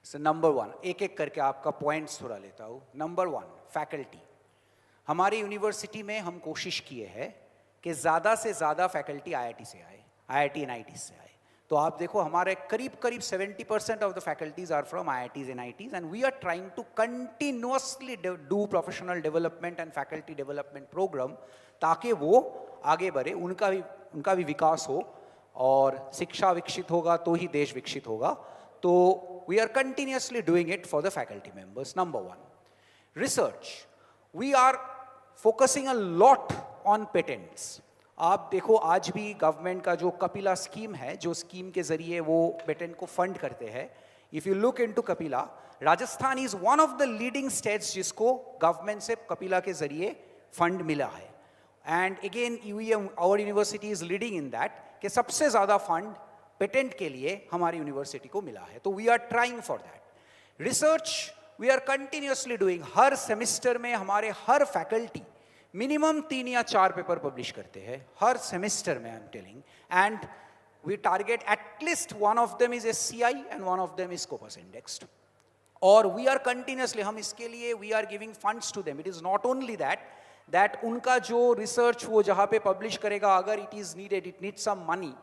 Sir number 1, एक एक करके आपका पॉइंट्स थोड़ा लेता हूँ. Number 1, faculty. हमारी यूनिवर्सिटी में हम कोशिश किए हैं कि ज़्यादा से ज़्यादा फैकल्टी IIT से आए, IIT एंड IITs से आए. तो आप देखो हमारे करीब 70% of the faculties are from IITs and IITs, and we are trying to continuously do professional development and faculty development program, ताकि वो आगे बढ़े, उनका भी विकास हो, और शिक्षा विकसित होगा तो ही देश विकसित होगा. तो we are continuously doing it for the faculty members. Number 1, research. We are focusing a lot on patents. आप देखो आज भी गवर्नमेंट का जो कपिला स्कीम है, जो स्कीम के जरिए वो पेटेंट को फंड करते हैं. If you look into Kapila, Rajasthan is one of the leading states जिसको गवर्नमेंट से कपिला के जरिए फंड मिला है. And again UEM, our university is leading in that, कि सबसे ज़्यादा फंड पेटेंट के लिए हमारी यूनिवर्सिटी को मिला है. तो we are trying for that. Research we are continuously doing. हर सेमेस्टर में हमारे हर फैकल्टी मिनिमम 3 या 4 पेपर पब्लिश करते हैं हर सेमेस्टर में, I am telling. And we target at least one of them is SCI and one of them is Scopus indexed. और we are continuously, हम इसके लिए we are giving funds to them. It is not only that उनका जो research वो जहाँ पे publish करेगा, अगर it is needed, it needs some money,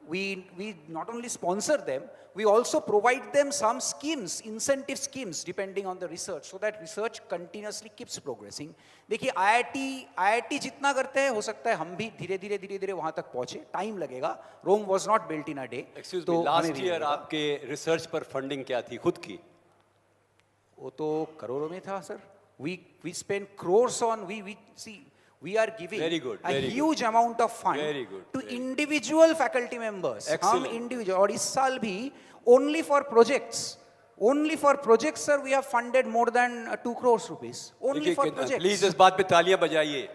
we not only sponsor them, we also provide them some schemes, incentive schemes depending on the research, so that research continuously keeps progressing. देखिए IIT जितना करते हैं, हो सकता है हम भी धीरे धीरे वहाँ तक पहुँचे. टाइम लगेगा. रोम was not built in a day. Excuse me, last year आपके रिसर्च पर फंडिंग क्या थी खुद की? वो तो करोड़ों में था sir. We spend crores on, we are giving Very good, a very huge amount of fund Very good, to very individual faculty members. हम Excellent. individual और इस साल भी only for projects sir we have funded more than 2 crores rupees only for projects. Please इस बात पे तालियां बजाइए.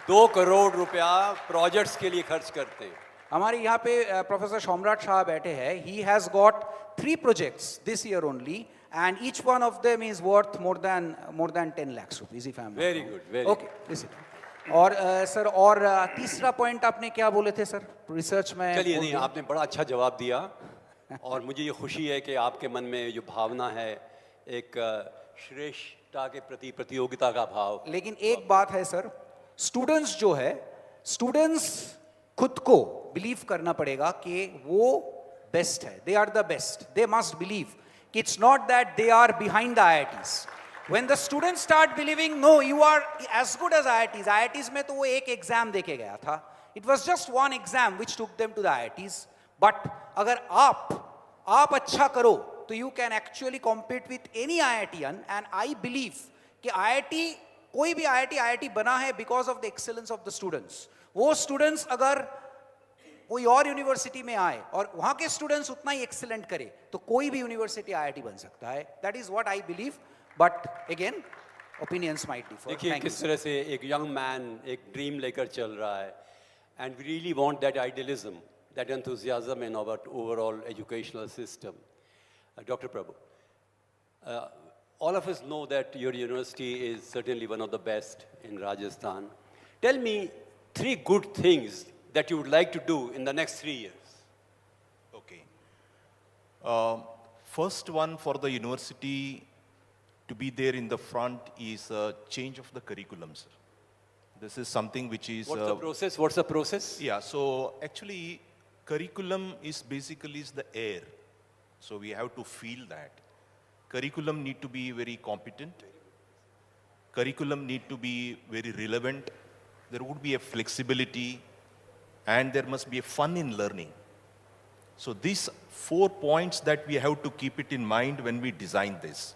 2 करोड़ रुपया प्रोजेक्ट्स के लिए खर्च करते हैं. हमारे यहाँ पे प्रोफेसर सोमराट शाह बैठे हैं. He has got 3 projects this year only and each one of them is worth more than 10 lakhs rupees if I am not Very wrong. good, very Okay, listen. और सर और तीसरा पॉइंट आपने क्या बोले थे sir research में? चलिए नहीं, आपने बड़ा अच्छा जवाब दिया और मुझे ये खुशी है कि आपके मन में जो भावना है एक श्रेष्ठता के प्रति प्रतियोगिता का भाव. लेकिन एक बात है सर, स्टूडेंट्स जो है, स्टूडेंट्स खुद को बिलीव करना पड़ेगा कि वो बेस्ट है. They are the best. They must believe कि it's not that they are behind the IITs. When the students start believing, no, you are as good as IITs. IITs में तो वो एक एग्जाम देके गया था. It was just one exam which took them to the IITs. But अगर आप अच्छा करो तो you can actually compete with any IITian. And I believe कि IIT कोई भी IIT बना है because of the excellence of the students. वो students अगर कोई और यूनिवर्सिटी में आए और वहाँ के स्टूडेंट्स उतना ही एक्सीलेंट करे तो कोई भी यूनिवर्सिटी IIT बन सकता है. That is what I believe. But again, opinions might differ. देखिए Thank you. किस तरह से एक यंग मैन एक ड्रीम लेकर चल रहा है and we really want that idealism, that enthusiasm in our overall educational system. Dr. Prabhu, all of us know that your university is certainly one of the best in Rajasthan. Tell me 3 good things that you would like to do in the next 3 years. Okay. First one for the university to be there in the front is a change of the curriculum, sir. This is something which is... What's the process? What's the process? Yeah, so actually curriculum is basically is the air. So we have to feel that. Curriculum need to be very competent. Curriculum need to be very relevant. There would be a flexibility and there must be a fun in learning. So these 4 points that we have to keep it in mind when we design this.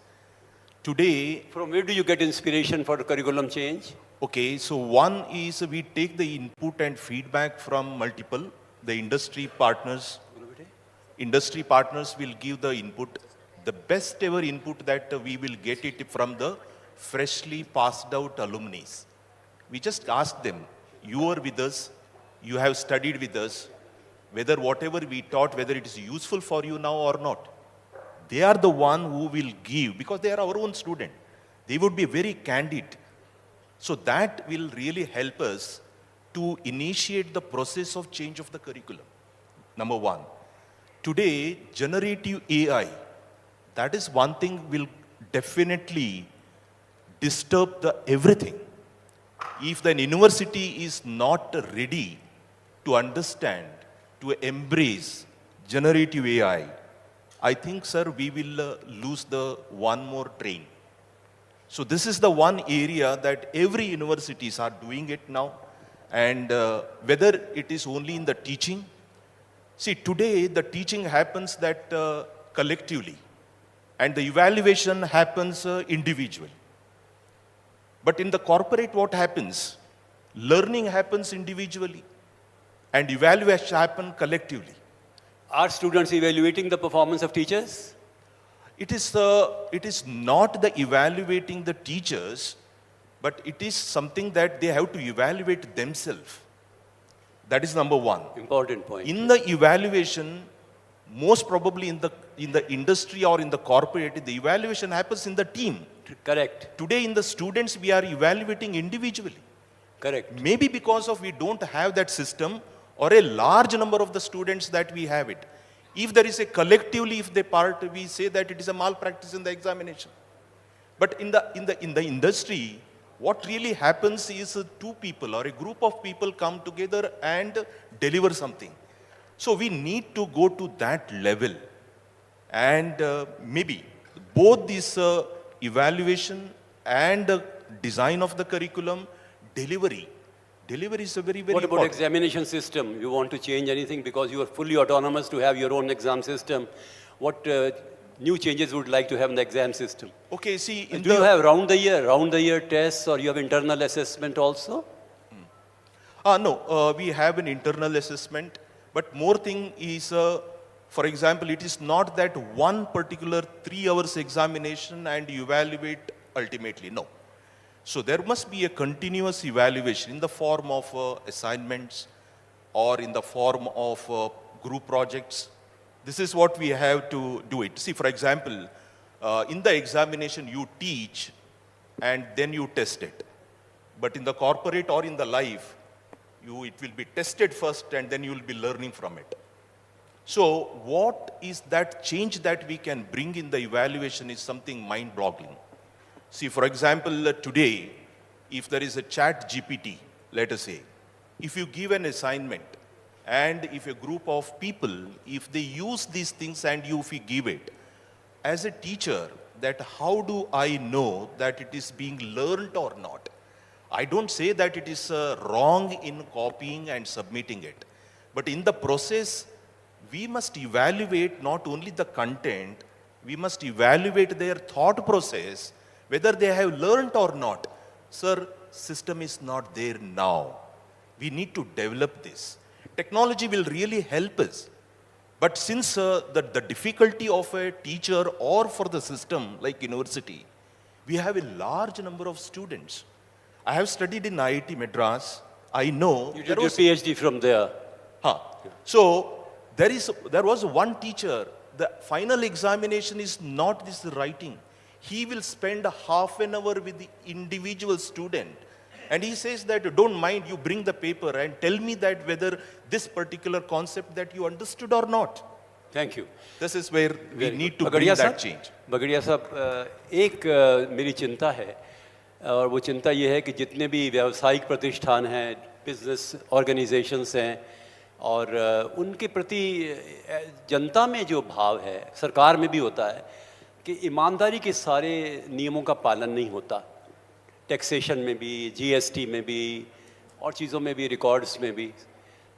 Today, From where do you get inspiration for the curriculum change? okay, so one is we take the input and feedback from multiple, the industry partners. Industry partners will give the input, the best ever input that we will get it from the freshly passed out alumni. We just ask them, you are with us, you have studied with us, whether whatever we taught, whether it is useful for you now or not. They are the one who will give, because they are our own student. They would be very candid. So that will really help us to initiate the process of change of the curriculum. Number one. Today, generative AI, that is one thing will definitely disturb the everything. If the university is not ready to understand, to embrace generative AI, I think, sir, we will lose the one more train. So this is the one area that every universities are doing it now. And whether it is only in the teaching. See, today the teaching happens that collectively. And the evaluation happens individually. But in the corporate, what happens? Learning happens individually. And evaluation happens collectively. Are students evaluating the performance of teachers? It is not the evaluating the teachers, but it is something that they have to evaluate themselves. That is number one. Important point. In the evaluation, most probably in the industry or in the corporate, the evaluation happens in the team. Correct. Today in the students, we are evaluating individually. Correct. Maybe because of we don't have that system, or a large number of the students that we have it. If there is a collectively, if they part, we say that it is a malpractice in the examination. But in the industry, what really happens is 2 people or a group of people come together and deliver something. So we need to go to that level. And maybe both this evaluation and design of the curriculum, delivery is a very, very What about important. examination system? You want to change anything because you are fully autonomous to have your own exam system. What new changes would like to have in the exam system? Okay, see, Do you have round the year tests or you have internal assessment also? No, we have an internal assessment, but more thing is, for example, it is not that one particular 3 hours examination and you evaluate ultimately, no. So there must be a continuous evaluation in the form of assignments or in the form of group projects. This is what we have to do it. See, for example, in the examination you teach and then you test it. But in the corporate or in the life, it will be tested first and then you will be learning from it. So what is that change that we can bring in the evaluation is something mind-boggling. See, for example, today, if there is a chat GPT, let us say, if you give an assignment and if a group of people, if they use these things and if you give it, as a teacher, that how do I know that it is being learned or not? I don't say that it is wrong in copying and submitting it, but in the process, we must evaluate not only the content, we must evaluate their thought process, whether they have learned or not. Sir, system is not there now. We need to develop this. Technology will really help us. But since the difficulty of a teacher or for the system like university, we have a large number of students. I have studied in IIT Madras. I know You did your PhD from there. So there was one teacher. The final examination is not this writing. He will spend half an hour with the individual student. And he says that, don't mind, you bring the paper and tell me that whether this particular concept that you understood or not. Thank you. This is where we need to bring Bagadia that साहब, change. Bagadia साहब, एक मेरी चिंता है, और वो चिंता ये है कि जितने भी व्यावसायिक प्रतिष्ठान हैं, बिजनेस ऑर्गेनाइजेशंस हैं, और उनके प्रति जनता में जो भाव है, सरकार में भी होता है कि ईमानदारी के सारे नियमों का पालन नहीं होता। टैक्सेशन में भी, जीएसटी में भी, और चीज़ों में भी, रिकॉर्ड्स में भी।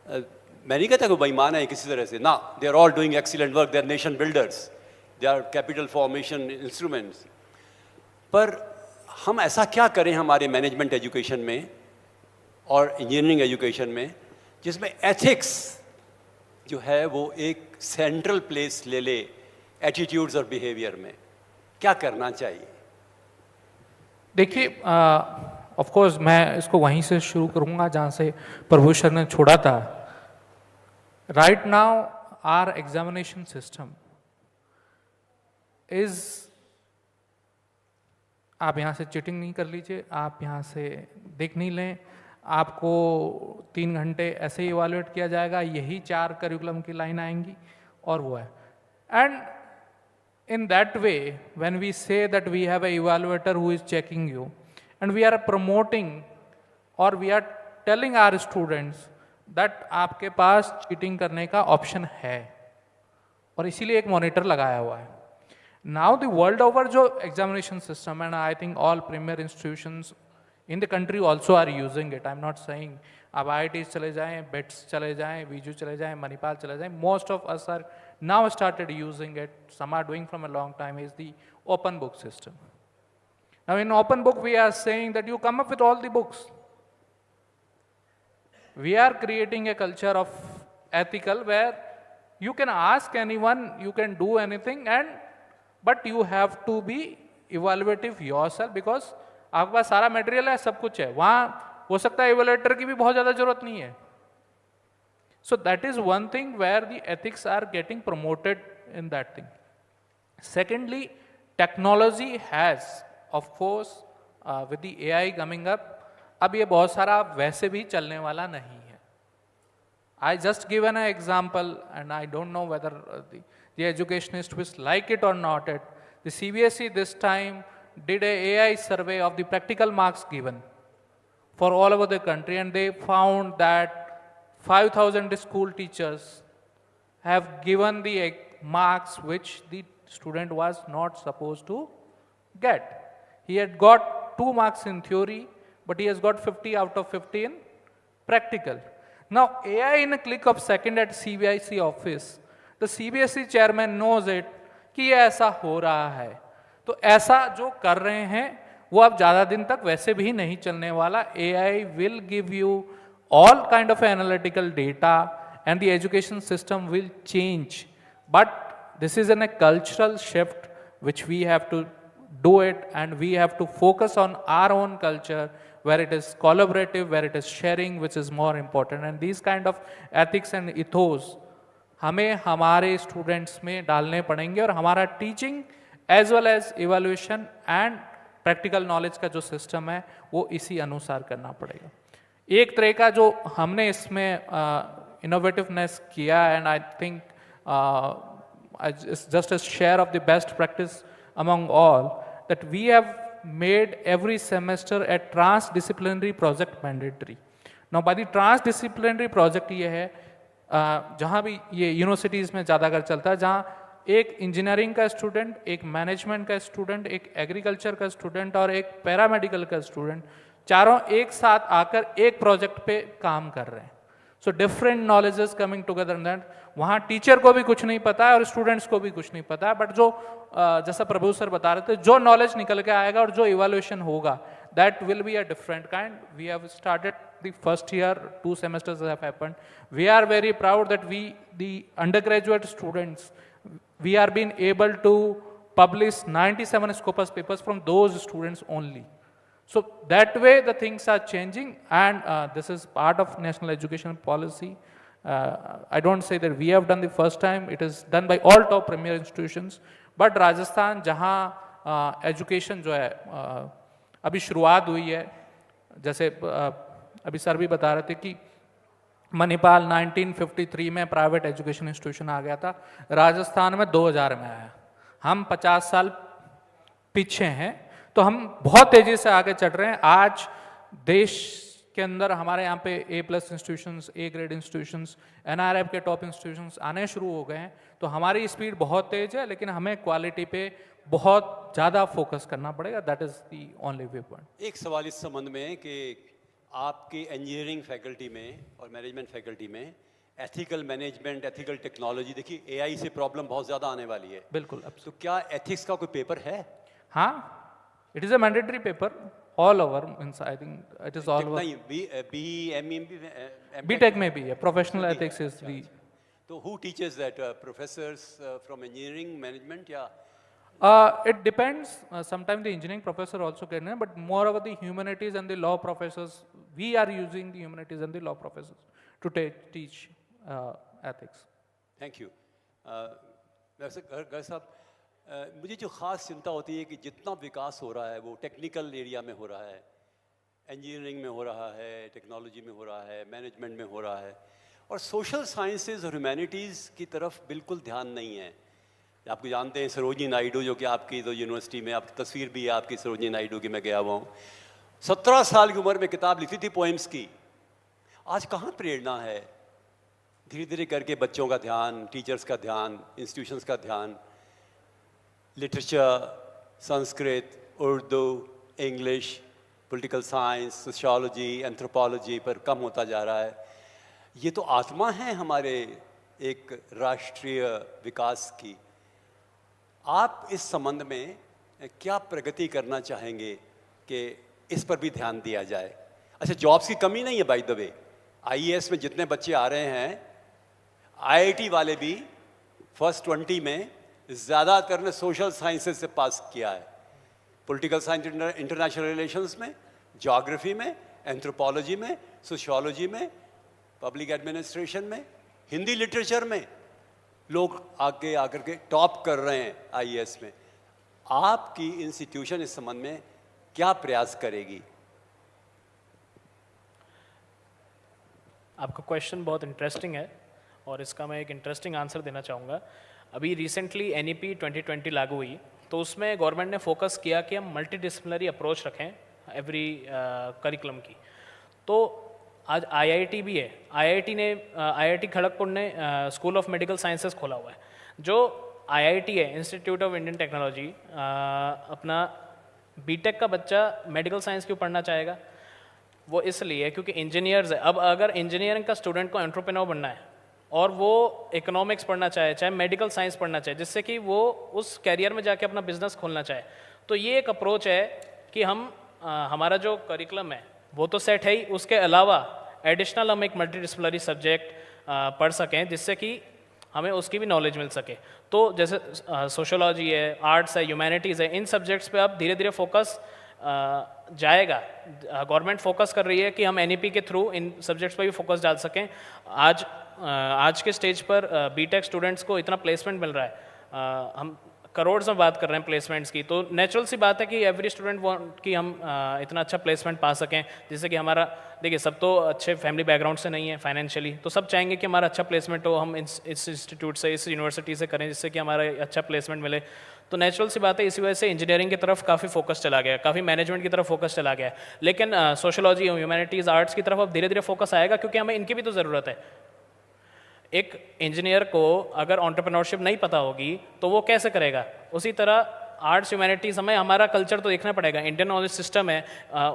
मैं नहीं कहता कि बेईमान है किसी तरह से, ना, they are all doing excellent work, they are nation builders, they are capital formation instruments. पर हम ऐसा क्या करें हमारे मैनेजमेंट एजुकेशन में और इंजीनियरिंग एजुकेशन में जिसमें एथिक्स जो है वो एक सेंट्रल प्लेस ले ले एटीट्यूड्स और बिहेवियर में? क्या करना चाहिए? देखिए, ऑफ कोर्स मैं इसको वहीं से शुरू करूंगा जहां से प्रभु सर ने छोड़ा था। Right now our examination system is, आप यहाँ से चीटिंग नहीं कर लीजिए, आप यहाँ से देख नहीं लें, आपको 3 घंटे ऐसे ही इवैल्यूएट किया जाएगा, यही 4 करिकुलम की लाइन आएंगी और वो है। And in that way, when we say that we have a evaluator who is checking you, and we are promoting or we are telling our students that आपके पास cheating करने का option है, और इसीलिए एक monitor लगाया हुआ है। Now the world over जो examination system, and I think all premier institutions in the country also are using it. I'm not saying आप IITs चले जाएं, BETS चले जाएं, VIJU चले जाएं, मणिपाल चले जाएं, most of us are now started using it, some are doing from a long time, is the open book system. Now in open book we are saying that you come up with all the books. We are creating a culture of ethical where you can ask anyone, you can do anything, but you have to be evaluative yourself because आपके पास सारा material है, सब कुछ है, वहाँ हो सकता है इवैल्यूएटर की भी बहुत ज़्यादा जरूरत नहीं है। So that is one thing where the ethics are getting promoted in that thing. Secondly, technology has, of course, with the AI coming up, अब ये बहुत सारा वैसे भी चलने वाला नहीं है। I just given an example, and I don't know whether the educationists will like it or not. The CBSE this time did a AI survey of the practical marks given for all over the country, and they found that 5,000 school teachers have given the marks which the student was not supposed to get. He had got 2 marks in theory, but he has got 50 out of 50 in practical. Now, AI in a click of second at CBSE office, the CBSE chairman knows it कि ये ऐसा हो रहा है, तो ऐसा जो कर रहे हैं वो अब ज़्यादा दिन तक वैसे भी नहीं चलने वाला। AI will give you all kind of analytical data and the education system will change. But this is a cultural shift which we have to do it, and we have to focus on our own culture where it is collaborative, where it is sharing, which is more important. And these kind of ethics and ethos हमें हमारे students में डालने पड़ेंगे, और हमारा teaching as well as evaluation and practical knowledge का जो system है वो इसी अनुसार करना पड़ेगा. एक तरह का जो हमने इसमें इनोवेटिवनेस किया, and I think just a share of the best practice among all, that we have made every semester a transdisciplinary project mandatory. Now by the transdisciplinary project ये है जहाँ भी ये यूनिवर्सिटीज़ में ज़्यादातर चलता है, जहाँ एक इंजीनियरिंग का स्टूडेंट, एक मैनेजमेंट का स्टूडेंट, एक एग्रीकल्चर का स्टूडेंट और एक पैरामेडिकल का स्टूडेंट चारों एक साथ आकर एक प्रोजेक्ट पे काम कर रहे हैं. So different knowledges coming together in that. वहाँ टीचर को भी कुछ नहीं पता है और स्टूडेंट्स को भी कुछ नहीं पता है, बट जो जैसा प्रभु सर बता रहे थे, जो नॉलेज निकल के आएगा और जो इवैल्यूएशन होगा, that will be a different kind. We have started the first year, 2 semesters have happened. We are very proud that we, the undergraduate students, we are being able to publish 97 Scopus papers from those students only. So that way the things are changing, and this is part of national education policy. I don't say that we have done the first time, it is done by all top premier institutions. But Rajasthan जहाँ education जो है अभी शुरुआत हुई है, जैसे अभी sir भी बता रहे थे कि मणिपाल 1953 में प्राइवेट एजुकेशन इंस्टीट्यूशन आ गया था, राजस्थान में 2000 में आया. हम 50 साल पीछे हैं, तो हम बहुत तेजी से आगे चल रहे हैं. आज देश के अंदर हमारे यहाँ पे A+ institutions, A grade institutions, NRF के टॉप इंस्टीट्यूशंस आने शुरू हो गए हैं. तो हमारी स्पीड बहुत तेज है, लेकिन हमें क्वालिटी पे बहुत ज़्यादा फोकस करना पड़ेगा. That is the only way point. एक सवाल इस संबंध में कि आपकी इंजीनियरिंग फैकल्टी में और मैनेजमेंट फैकल्टी में एथिकल मैनेजमेंट, एथिकल टेक्नोलॉजी, देखिए AI से प्रॉब्लम बहुत ज़्यादा आने वाली है. बिल्कुल. तो क्या एथिक्स का कोई पेपर है? हाँ, it is a mandatory paper all over. Means I think it is all over. नहीं, BE, ME, बीटेक में भी है. Professional ethics is the. तो who teachers that? Professors from engineering management या? It depends. Sometimes the engineering professor also can, but more over the humanities and the law professors. We are using the humanities and the law professors to teach ethics. Thank you. वैसे घर साहब, मुझे जो ख़ास चिंता होती है कि जितना विकास हो रहा है वो टेक्निकल एरिया में हो रहा है, इंजीनियरिंग में हो रहा है, टेक्नोलॉजी में हो रहा है, मैनेजमेंट में हो रहा है, और सोशल साइंसेज और ह्यूमैनिटीज़ की तरफ बिल्कुल ध्यान नहीं है. आपको जानते हैं सरोजिनी नायडू, जो कि आपकी तो यूनिवर्सिटी में आपकी तस्वीर भी है आपकी सरोजिनी नायडू की, मैं गया हुआ हूँ. 17 साल की उम्र में किताब लिखी थी पोएम्स की. आज कहाँ प्रेरणा है? धीरे धीरे करके बच्चों का ध्यान, टीचर्स का ध्यान, इंस्टीट्यूशंस का ध्यान literature, Sanskrit, Urdu, English, political science, sociology, anthropology पर कम होता जा रहा है. ये तो आत्मा है हमारे एक राष्ट्रीय विकास की. आप इस संबंध में क्या प्रगति करना चाहेंगे कि इस पर भी ध्यान दिया जाए? अच्छा, जॉब्स की कमी नहीं है बाय द वे. IAS में जितने बच्चे आ रहे हैं, IIT वाले भी फर्स्ट 20 में ज़्यादातर ने सोशल साइंसेज से पास किया है. पॉलिटिकल साइंस, इंटरनेशनल रिलेशंस में, ज्योग्राफी में, एंथ्रोपोलॉजी में, सोशियोलॉजी में, पब्लिक एडमिनिस्ट्रेशन में, हिंदी लिटरेचर में लोग आगे आकर के टॉप कर रहे हैं IAS में. आपकी इंस्टीट्यूशन इस संबंध में क्या प्रयास करेगी? आपका क्वेश्चन बहुत इंटरेस्टिंग है और इसका मैं एक इंटरेस्टिंग आंसर देना चाहूँगा. अभी रिसेंटली NEP 2020 लागू हुई, तो उसमें गवर्नमेंट ने फोकस किया कि हम मल्टी डिसिप्लिनरी अप्रोच रखें एवरी करिकुलम की. तो आज IIT भी है. IIT खड़गपुर ने स्कूल ऑफ मेडिकल साइंसेस खोला हुआ है. जो IIT है, इंस्टीट्यूट ऑफ इंडियन टेक्नोलॉजी, अपना बीटेक का बच्चा मेडिकल साइंस क्यों पढ़ना चाहेगा? वो इसलिए क्योंकि इंजीनियर्स है. अब अगर इंजीनियरिंग का स्टूडेंट को एंटरप्रेन्योर बनना है और वो इकोनॉमिक्स पढ़ना चाहे, चाहे मेडिकल साइंस पढ़ना चाहे, जिससे कि वो उस कैरियर में जाके अपना बिजनेस खोलना चाहे, तो ये एक अप्रोच है कि हम हमारा जो करिकुलम है वो तो सेट है ही, उसके अलावा एडिशनल हम एक मल्टी डिसिप्लिनरी सब्जेक्ट पढ़ सकें, जिससे कि हमें उसकी भी नॉलेज मिल सके। तो जैसे सोशोलॉजी है, आर्ट्स है, ह्यूमैनिटीज़ है, इन सब्जेक्ट्स पे अब धीरे धीरे फोकस जाएगा। गवर्नमेंट फोकस कर रही है कि हम एनईपी के थ्रू इन सब्जेक्ट्स पर भी फोकस डाल सकें। आज के स्टेज पर बीटेक स्टूडेंट्स को इतना प्लेसमेंट मिल रहा है, हम करोड़ में बात कर रहे हैं प्लेसमेंट्स की, तो नेचुरल सी बात है कि एवरी स्टूडेंट वांट कि हम इतना अच्छा प्लेसमेंट पा सकें, जिससे कि हमारा, देखिए सब तो अच्छे फैमिली बैकग्राउंड से नहीं है फाइनेंशियली, तो सब चाहेंगे कि हमारा अच्छा प्लेसमेंट हो, हम इस इंस्टीट्यूट से, इस यूनिवर्सिटी से करें, जिससे कि हमारा अच्छा प्लेसमेंट मिले। तो नेचुरल सी बात है, इसी वजह से इंजीनियरिंग की तरफ काफ़ी फोकस चला गया, काफ़ी मैनेजमेंट की तरफ फोकस चला गया। लेकिन सोशोलॉजी, ह्यूमैनिटीज़, आर्ट्स की तरफ अब धीरे धीरे फोकस आएगा, क्योंकि हमें इनकी भी तो ज़रूरत है। एक इंजीनियर को अगर एंटरप्रेन्योरशिप नहीं पता होगी तो वो कैसे करेगा? उसी तरह आर्ट्स ह्यूमैनिटीज़, हमें हमारा कल्चर तो देखना पड़ेगा। इंडियन नॉलेज सिस्टम है,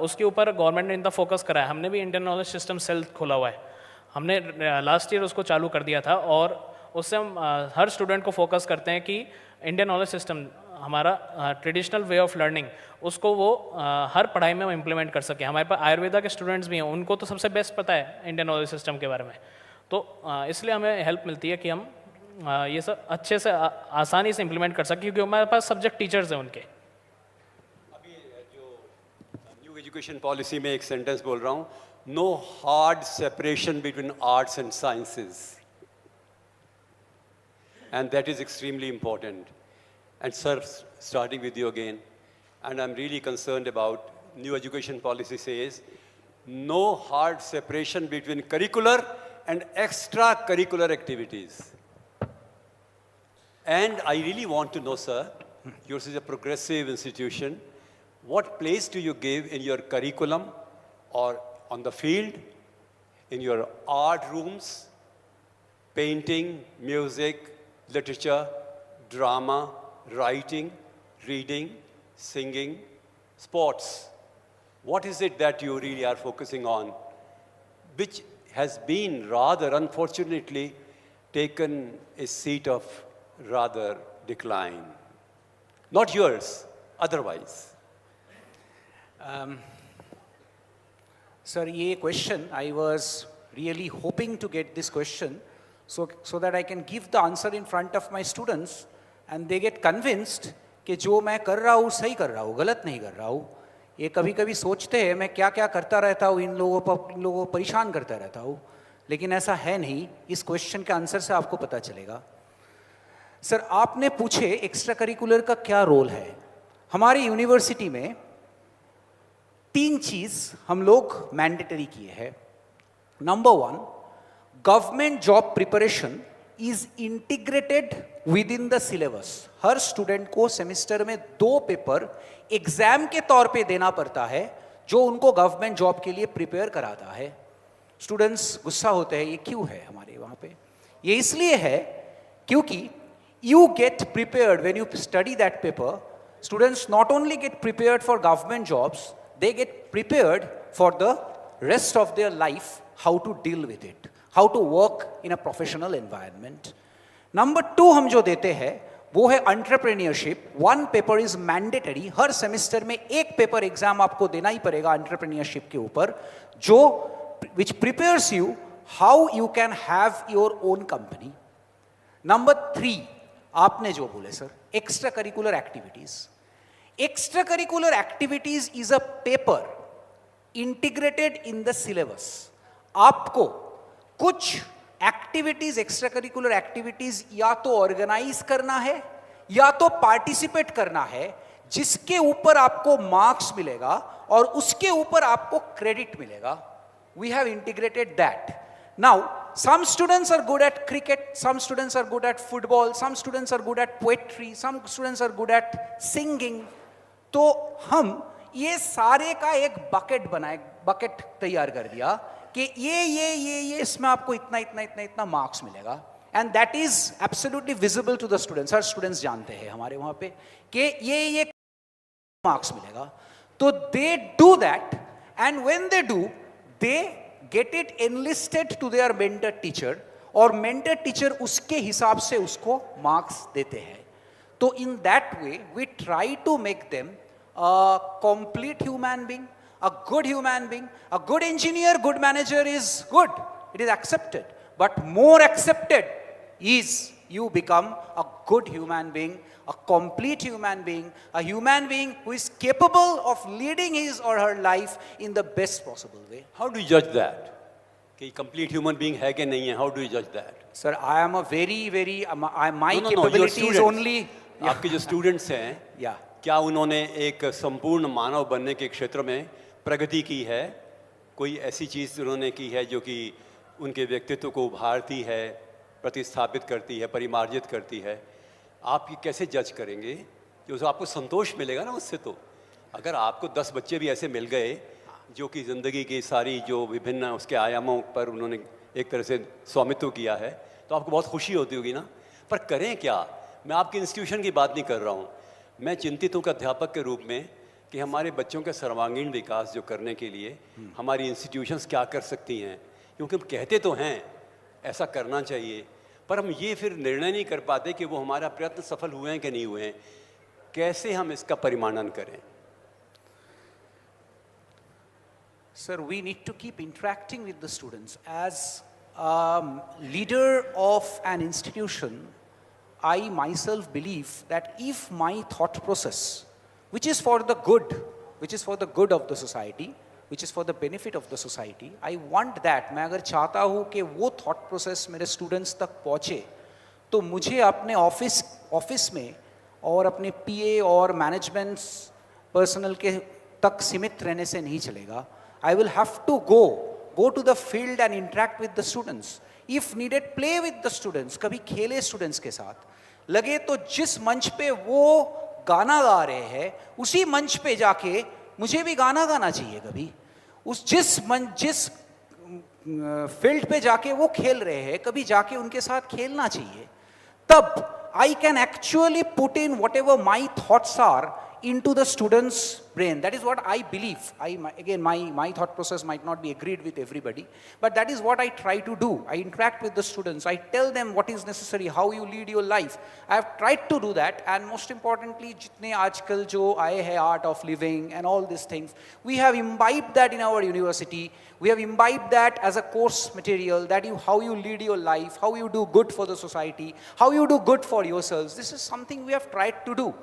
उसके ऊपर गवर्नमेंट ने इतना फोकस करा है। हमने भी इंडियन नॉलेज सिस्टम सेल खोला हुआ है, हमने लास्ट ईयर उसको चालू कर दिया था, और उससे हम हर स्टूडेंट को फोकस करते हैं कि इंडियन नॉलेज सिस्टम, हमारा ट्रेडिशनल वे ऑफ लर्निंग, उसको वो हर पढ़ाई में हम इम्प्लीमेंट कर सकें। हमारे पास आयुर्वेदा के स्टूडेंट्स भी हैं, उनको तो सबसे बेस्ट पता है इंडियन नॉलेज सिस्टम के बारे में, तो इसलिए हमें हेल्प मिलती है कि हम ये सब अच्छे से आसानी से इम्प्लीमेंट कर सकें, क्योंकि हमारे पास सब्जेक्ट टीचर्स हैं उनके। अभी जो न्यू एजुकेशन पॉलिसी में एक सेंटेंस बोल रहा हूँ, no hard separation between arts and sciences, and that is extremely important. And sir, starting with you again, and I'm really concerned about new education policy says no hard separation between curricular and extracurricular activities. And I really want to know, sir, yours is a progressive institution, what place do you give in your curriculum or on the field, in your art rooms, painting, music, literature, drama, writing, reading, singing, sports? What is it that you really are focusing on, which has been rather unfortunately taken a seat of rather decline? Not yours, otherwise. Sir, ये question, I was really hoping to get this question so that I can give the answer in front of my students and they get convinced कि जो मैं कर रहा हूँ सही कर रहा हूँ, गलत नहीं कर रहा हूँ। ये कभी कभी सोचते हैं मैं क्या क्या करता रहता हूँ, इन लोगों को परेशान करता रहता हूँ, लेकिन ऐसा है नहीं। इस क्वेश्चन के आंसर से आपको पता चलेगा। सर, आपने पूछे एक्स्ट्रा करिकुलर का क्या रोल है। हमारी यूनिवर्सिटी में 3 चीज़ हम लोग मैंडेटरी किए हैं। Number 1, government job preparation is integrated with in the syllabus. Her student को सेमेस्टर में 2 पेपर एग्जाम के तौर पे देना पड़ता है, जो उनको गवर्नमेंट जॉब के लिए प्रिपेयर कराता है। स्टूडेंट्स गुस्सा होते हैं, ये क्यों है हमारे वहाँ पे? ये इसलिए है क्योंकि you get prepared when you study that paper. Students not only get prepared for government jobs, they get prepared for the rest of their life, how to deal with it, how to work in a professional environment. Number 2 हम जो देते हैं वो है entrepreneurship. 1 paper is mandatory. Her semester में 1 paper exam आपको देना ही पड़ेगा entrepreneurship के ऊपर, जो which prepares you how you can have your own company. Number 3, आपने जो बोले sir, extra curricular activities. Extra curricular activities is a paper integrated in the syllabus. आपको कुछ एक्टिविटीज, एक्स्ट्रा करिकुलर एक्टिविटीज या तो ऑर्गेनाइज करना है या तो पार्टिसिपेट करना है, जिसके ऊपर आपको मार्क्स मिलेगा और उसके ऊपर आपको क्रेडिट मिलेगा। We have integrated that. Now, some students are good at cricket, some students are good at football, some students are good at poetry, some students are good at singing. तो हम ये सारे का एक बकेट तैयार कर दिया कि ये इसमें आपको इतना मार्क्स मिलेगा, and that is absolutely visible to the students. हर स्टूडेंट्स जानते हैं हमारे वहाँ पे कि ये मार्क्स मिलेगा। तो they do that, and when they do, they get it enlisted to their mentor teacher, और mentor teacher उसके हिसाब से उसको marks देते हैं। तो in that way we try to make them a complete human being, a good human being, a good engineer, good manager is good. It is accepted. But more accepted is you become a good human being, a complete human being, a human being who is capable of leading his or her life in the best possible way. How do you judge that? कि complete human being है कि नहीं है? How do you judge that? Sir, I am a very, my No, no, no, your capability is students. only, आपके जो students हैं, yeah. क्या उन्होंने एक संपूर्ण मानव बनने के क्षेत्र में प्रगति की है? कोई ऐसी चीज़ उन्होंने की है जो कि उनके व्यक्तित्व को उभारती है, प्रतिस्थापित करती है, परिमार्जित करती है? आप ये कैसे जज करेंगे? जो आपको संतोष मिलेगा ना उससे तो। अगर आपको 10 बच्चे भी ऐसे मिल गए जो कि ज़िंदगी की सारी जो विभिन्न उसके आयामों पर उन्होंने एक तरह से स्वामित्व किया है, तो आपको बहुत खुशी होती होगी ना। पर करें क्या? मैं आपके इंस्टीट्यूशन की बात नहीं कर रहा हूँ, मैं चिंतित हूँ अध्यापक के रूप में कि हमारे बच्चों के सर्वांगीण विकास जो करने के लिए हमारी इंस्टीट्यूशंस क्या कर सकती हैं। क्योंकि हम कहते तो हैं ऐसा करना चाहिए, पर हम ये फिर निर्णय नहीं कर पाते कि वो हमारा प्रयत्न सफल हुए हैं कि नहीं हुए हैं। कैसे हम इसका परिमाणन करें? Sir, we need to keep interacting with the students. As a leader of an institution, I myself believe that if my thought process, which is for the good, which is for the good of the society, which is for the benefit of the society, I want that. मैं अगर चाहता हूँ कि वो thought process मेरे students तक पहुँचे, तो मुझे अपने ऑफिस में और अपने PA और मैनेजमेंट पर्सनल के तक सीमित रहने से नहीं चलेगा. I will have to go to the field and interact with the students. If needed, play with the students. कभी खेले students के साथ. लगे तो जिस मंच पे वो गाना गा रहे हैं, उसी मंच पे जाके मुझे भी गाना गाना चाहिए कभी. जिस फील्ड पे जाके वो खेल रहे हैं, कभी जाके उनके साथ खेलना चाहिए. तब I can actually put in whatever my thoughts are into the student's brain. That is what I believe. Again, my thought process might not be agreed with everybody, but that is what I try to do. I interact with the students. I tell them what is necessary, how you lead your life. I have tried to do that, and most importantly, jitne aajkal jo aaye hai art of living and all these things, we have imbibed that in our university. We have imbibed that as a course material, that how you lead your life, how you do good for the society, how you do good for yourselves. This is something we have tried to do.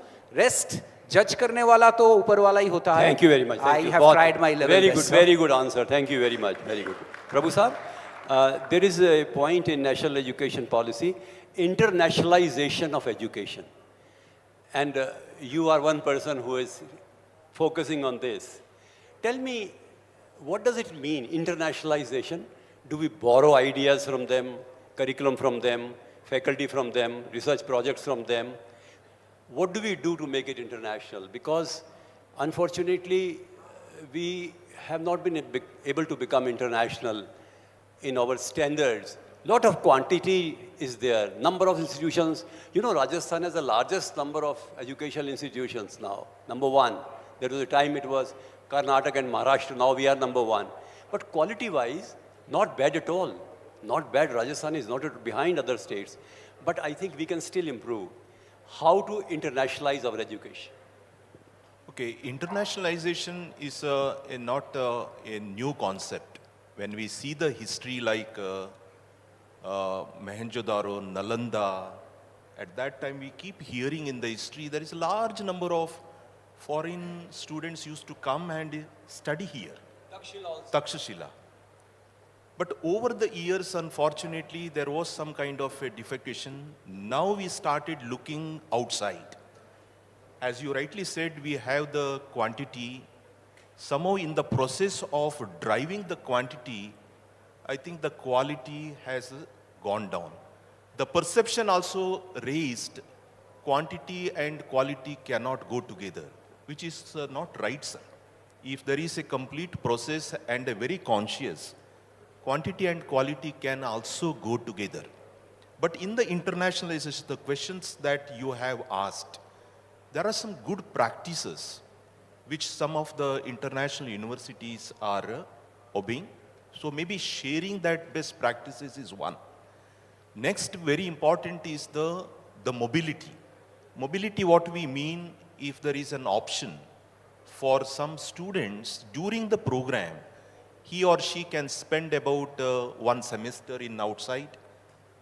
Rest, जज करने वाला तो ऊपर वाला ही होता है. Thank you very much. I have tried my level best. Very good answer. Thank you very much. Very good. Prabhu Saab, there is a point in national education policy, internationalization of education. And you are one person who is focusing on this. Tell me, what does it mean, internationalization? Do we borrow ideas from them, curriculum from them, faculty from them, research projects from them? What do we do to make it international? Because unfortunately, we have not been able to become international in our standards. Lot of quantity is there, number of institutions. You know, Rajasthan has the largest number of educational institutions now, number 1. There was a time it was Karnataka and Maharashtra, now we are number 1. But quality-wise, not bad at all. Not bad, Rajasthan is not behind other states. But I think we can still improve. How to internationalize our education? Okay, internationalization is not a new concept. When we see the history like Mohenjo-daro, Nalanda, at that time we keep hearing in the history there is a large number of foreign students used to come and study here. Takshashila. But over the years, unfortunately, there was some kind of a defecation. Now we started looking outside. As you rightly said, we have the quantity. Somehow in the process of driving the quantity, I think the quality has gone down. The perception also raised, quantity and quality cannot go together, which is not right, sir. If there is a complete process and a very conscious, quantity and quality can also go together. But in the internationalization, the questions that you have asked, there are some good practices which some of the international universities are obeying. So maybe sharing that best practices is one. Next, very important is the mobility. Mobility, what we mean, if there is an option for some students during the program, he or she can spend about one semester in outside,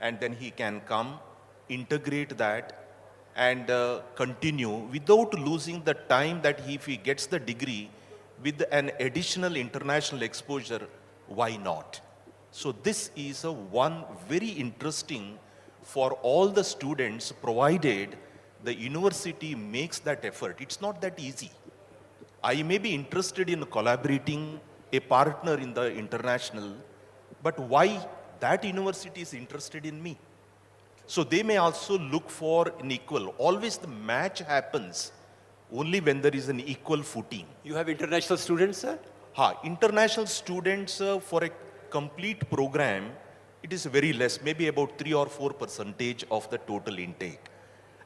and then he can come, integrate that, and continue without losing the time that if he gets the degree with an additional international exposure, why not? So this is a one very interesting for all the students, provided the university makes that effort. It's not that easy. I may be interested in collaborating a partner in the international, but why that university is interested in me? So they may also look for an equal. Always the match happens only when there is an equal footing. You have international students, sir? International students for a complete program, it is very less, maybe about 3 or 4% of the total intake.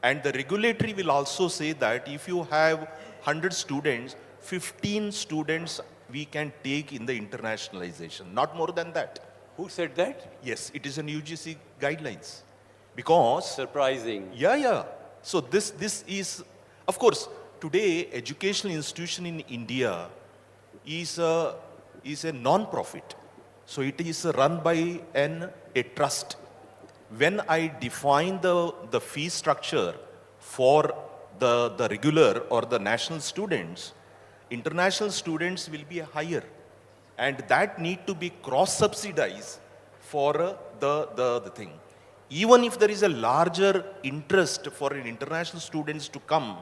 And the regulatory will also say that if you have 100 students, 15 students we can take in the internationalization, not more than that. Who said that? Yes, it is an UGC guidelines. Because, Surprising. yeah. So this is, of course, today educational institution in India is a non-profit. So it is run by a trust. When I define the fee structure for the regular or the national students, international students will be higher, and that need to be cross-subsidized for the thing. Even if there is a larger interest for an international students to come,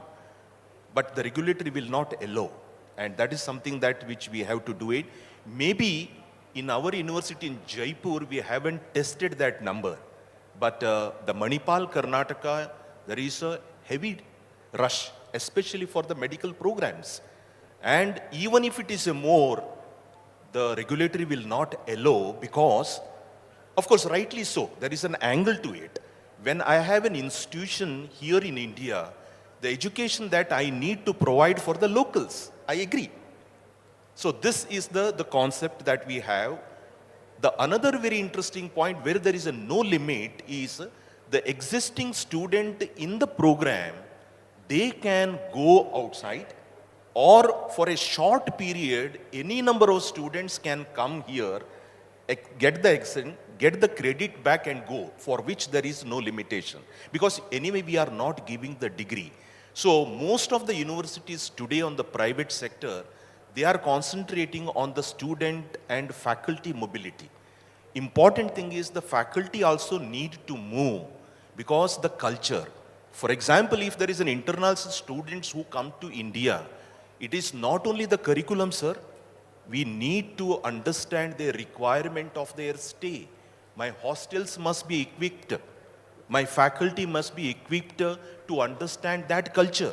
but the regulatory will not allow, and that is something that which we have to do it. Maybe in our university in Jaipur, we haven't tested that number, but the Manipal, Karnataka, there is a heavy rush, especially for the medical programs. And even if it is a more, the regulatory will not allow, because, of course, rightly so, there is an angle to it. When I have an institution here in India, the education that I need to provide for the locals, I agree. So this is the concept that we have. The another very interesting point where there is a no limit is the existing student in the program, they can go outside, or for a short period, any number of students can come here, get the exam, get the credit back and go, for which there is no limitation. Because anyway, we are not giving the degree. So most of the universities today on the private sector, they are concentrating on the student and faculty mobility. Important thing is the faculty also need to move, because the culture. For example, if there is an international students who come to India, it is not only the curriculum, sir. We need to understand the requirement of their stay. My hostels must be equipped. My faculty must be equipped to understand that culture.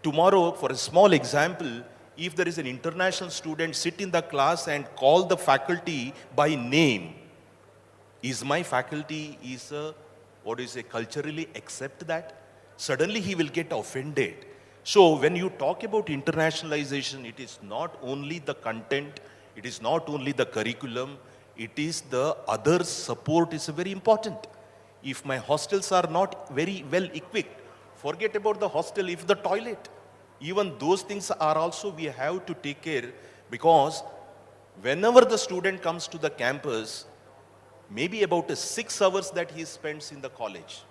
Tomorrow, for a small example, if there is an international student sit in the class and call the faculty by name, is my faculty culturally accept that? Suddenly he will get offended. So when you talk about internationalization, it is not only the content, it is not only the curriculum, it is the other support is very important. If my hostels are not very well equipped, forget about the hostel, if the toilet, even those things are also we have to take care, because whenever the student comes to the campus, maybe about 6 hours that he spends in the college.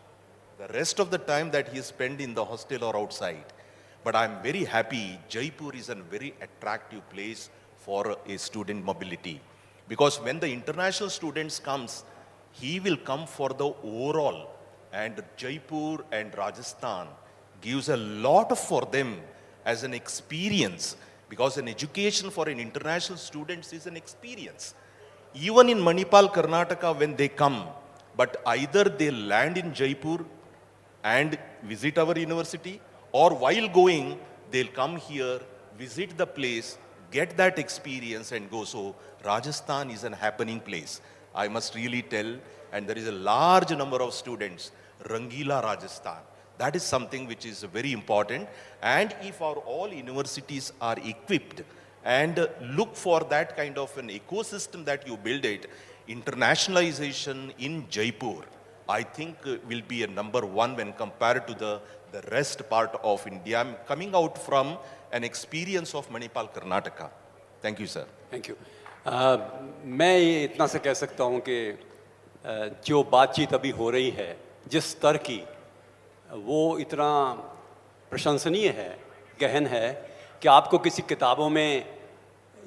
The rest of the time that he spends in the hostel or outside. But I'm very happy, Jaipur is a very attractive place for a student mobility. Because when the international students comes, he will come for the overall. And Jaipur and Rajasthan gives a lot for them as an experience. Because an education for an international students is an experience. Even in Manipal, Karnataka, when they come, but either they land in Jaipur and visit our university, or while going, they'll come here, visit the place, get that experience and go. So Rajasthan is an happening place. I must really tell, and there is a large number of students, Rangila, Rajasthan. That is something which is very important. And if our all universities are equipped and look for that kind of an ecosystem that you build it, internationalization in Jaipur I think will be a number one when compared to the rest part of India, coming out from an experience of Manipal, Karnataka. Thank you, sir. Thank you. मैं ये इतना से कह सकता हूँ कि जो बातचीत अभी हो रही है जिस स्तर की, वो इतना प्रशंसनीय है, गहन है कि आपको किसी किताबों में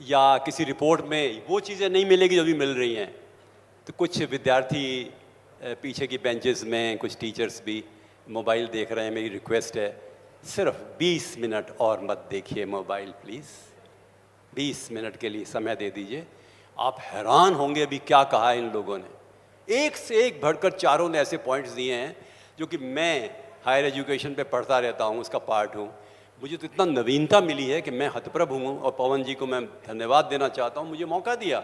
या किसी रिपोर्ट में वो चीज़ें नहीं मिलेगी जो भी मिल रही हैं। तो कुछ विद्यार्थी पीछे की बेंचेस में, कुछ टीचर्स भी मोबाइल देख रहे हैं। मेरी रिक्वेस्ट है, सिर्फ 20 मिनट और मत देखिए मोबाइल प्लीज़। 20 मिनट के लिए समय दे दीजिए। आप हैरान होंगे अभी क्या कहा है इन लोगों ने। एक से एक बढ़कर चारों ने ऐसे पॉइंट्स दिए हैं जो कि मैं हायर एजुकेशन पे पढ़ता रहता हूँ, उसका पार्ट हूँ। मुझे तो इतना नवीनता मिली है कि मैं हतप्रभ हूँ, और पवन जी को मैं धन्यवाद देना चाहता हूँ, मुझे मौका दिया।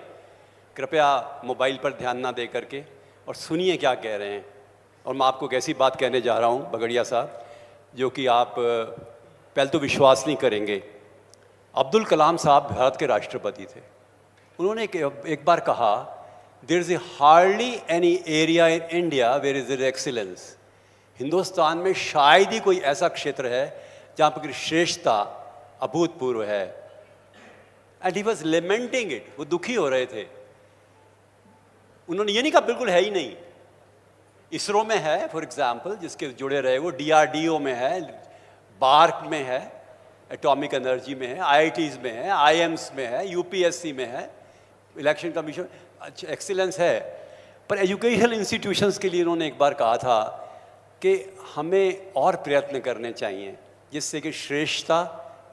कृपया मोबाइल पर ध्यान ना दे करके और सुनिए क्या कह रहे हैं। और मैं आपको एक ऐसी बात कहने जा रहा हूँ बगड़िया साहब, जो कि आप पहले तो विश्वास नहीं करेंगे। अब्दुल कलाम साहब भारत के राष्ट्रपति थे। उन्होंने एक बार कहा, there is hardly any area in India where is excellence. Hindustan में शायद ही कोई ऐसा क्षेत्र है जहाँ पर श्रेष्ठता अभूतपूर्व है। And he was lamenting it, वो दुखी हो रहे थे। उन्होंने ये नहीं कहा बिल्कुल है ही नहीं। इसरो में है फॉर एग्जाम्पल, जिसके जुड़े रहे, वो DRDO में है, बार्क में है, एटॉमिक एनर्जी में है, IITs में है, IIMs में है, UPSC में है, इलेक्शन कमीशन। अच्छा, एक्सीलेंस है। पर एजुकेशनल इंस्टीट्यूशंस के लिए उन्होंने एक बार कहा था कि हमें और प्रयत्न करने चाहिए जिससे कि श्रेष्ठता,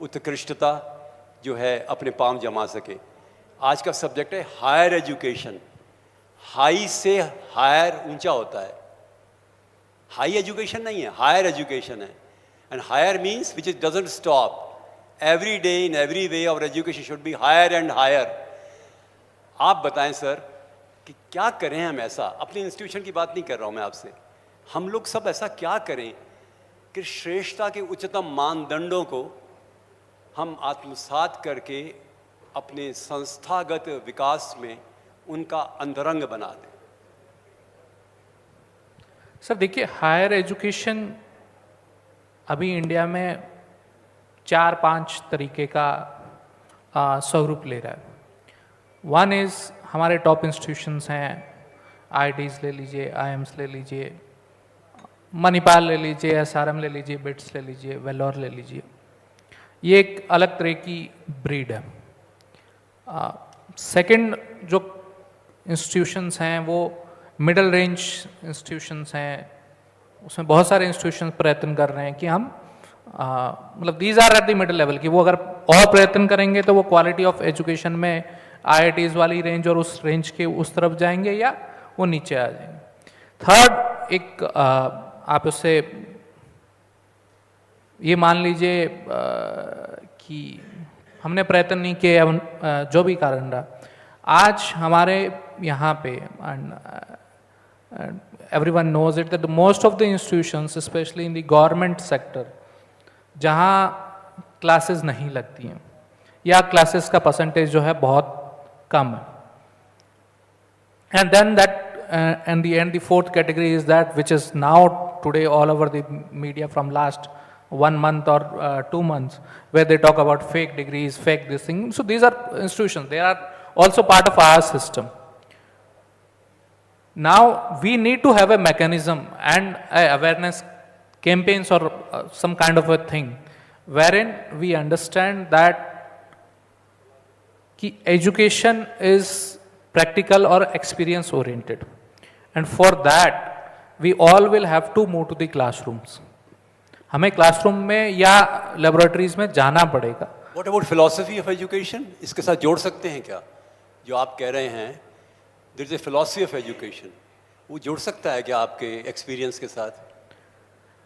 उत्कृष्टता जो है अपने पांव जमा सके। आज का सब्जेक्ट है हायर एजुकेशन। हाई से हायर ऊंचा होता है। हाई एजुकेशन नहीं है, हायर एजुकेशन है। And higher means which is doesn't stop. Every day in every way our education should be higher and higher. आप बताएं सर कि क्या करें हम ऐसा। अपने इंस्टीट्यूशन की बात नहीं कर रहा हूं मैं आपसे, हम लोग सब ऐसा क्या करें कि श्रेष्ठता के उच्चतम मानदंडों को हम आत्मसात करके अपने संस्थागत विकास में उनका अंतरंग बना दें। सर देखिए, हायर एजुकेशन अभी इंडिया में 4-5 तरीके का स्वरूप ले रहा है। वन इज़ हमारे टॉप इंस्टीट्यूशंस हैं, IITs ले लीजिए, IIMs ले लीजिए, मणिपाल ले लीजिए, SRM ले लीजिए, बिट्स ले लीजिए, वेल्लोर ले लीजिए। ये एक अलग तरह की ब्रीड है। सेकंड जो इंस्टीट्यूशंस हैं वो मिडिल रेंज इंस्टीट्यूशंस हैं। उसमें बहुत सारे इंस्टीट्यूशंस प्रयत्न कर रहे हैं कि हम मतलब these are at the middle level की वो अगर और प्रयत्न करेंगे तो वो क्वालिटी ऑफ एजुकेशन में IITs वाली रेंज और उस रेंज के उस तरफ जाएंगे या वो नीचे आ जाएंगे। थर्ड, एक आप उससे ये मान लीजिए कि हमने प्रयत्न नहीं किया, जो भी कारण रहा, आज हमारे यहाँ पे everyone knows it that most of the institutions, especially in the government sector, जहाँ क्लासेस नहीं लगती हैं या क्लासेस का परसेंटेज जो है बहुत कम है, and then that and the fourth category is that which is now today all over the media from last 1 month or 2 months, where they talk about fake degrees, fake this thing. So these are institutions, they are also part of our system. Now we need to have a mechanism and awareness campaigns or some kind of a thing wherein we understand that ki education is practical or experience oriented, and for that we all will have to move to the classrooms. हमें classroom में या laboratories में जाना पड़ेगा। What about philosophy of education? इसके साथ जोड़ सकते हैं क्या जो आप कह रहे हैं? There is a philosophy of education. वो जोड़ सकता है क्या आपके एक्सपीरियंस के साथ?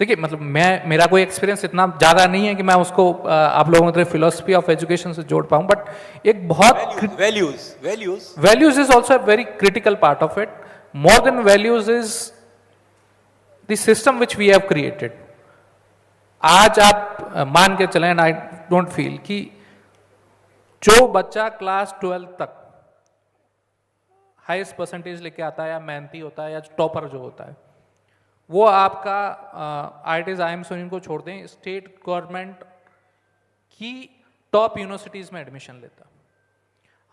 देखिए, मतलब मेरा कोई एक्सपीरियंस इतना ज़्यादा नहीं है कि मैं उसको आप लोगों की फिलोसफी ऑफ एजुकेशन से जोड़ पाऊँ, बट एक बहुत values is also a very critical part of it. More than values is the system which we have created. आज आप मान के चलें, एंड आई डोंट फील कि जो बच्चा क्लास 12 तक हाईएस्ट परसेंटेज लेके आता है या मेहनती होता है या टॉपर जो होता है, वो आपका IITs IIMs इनको छोड़ दें, स्टेट गवर्नमेंट की टॉप यूनिवर्सिटीज़ में एडमिशन लेता।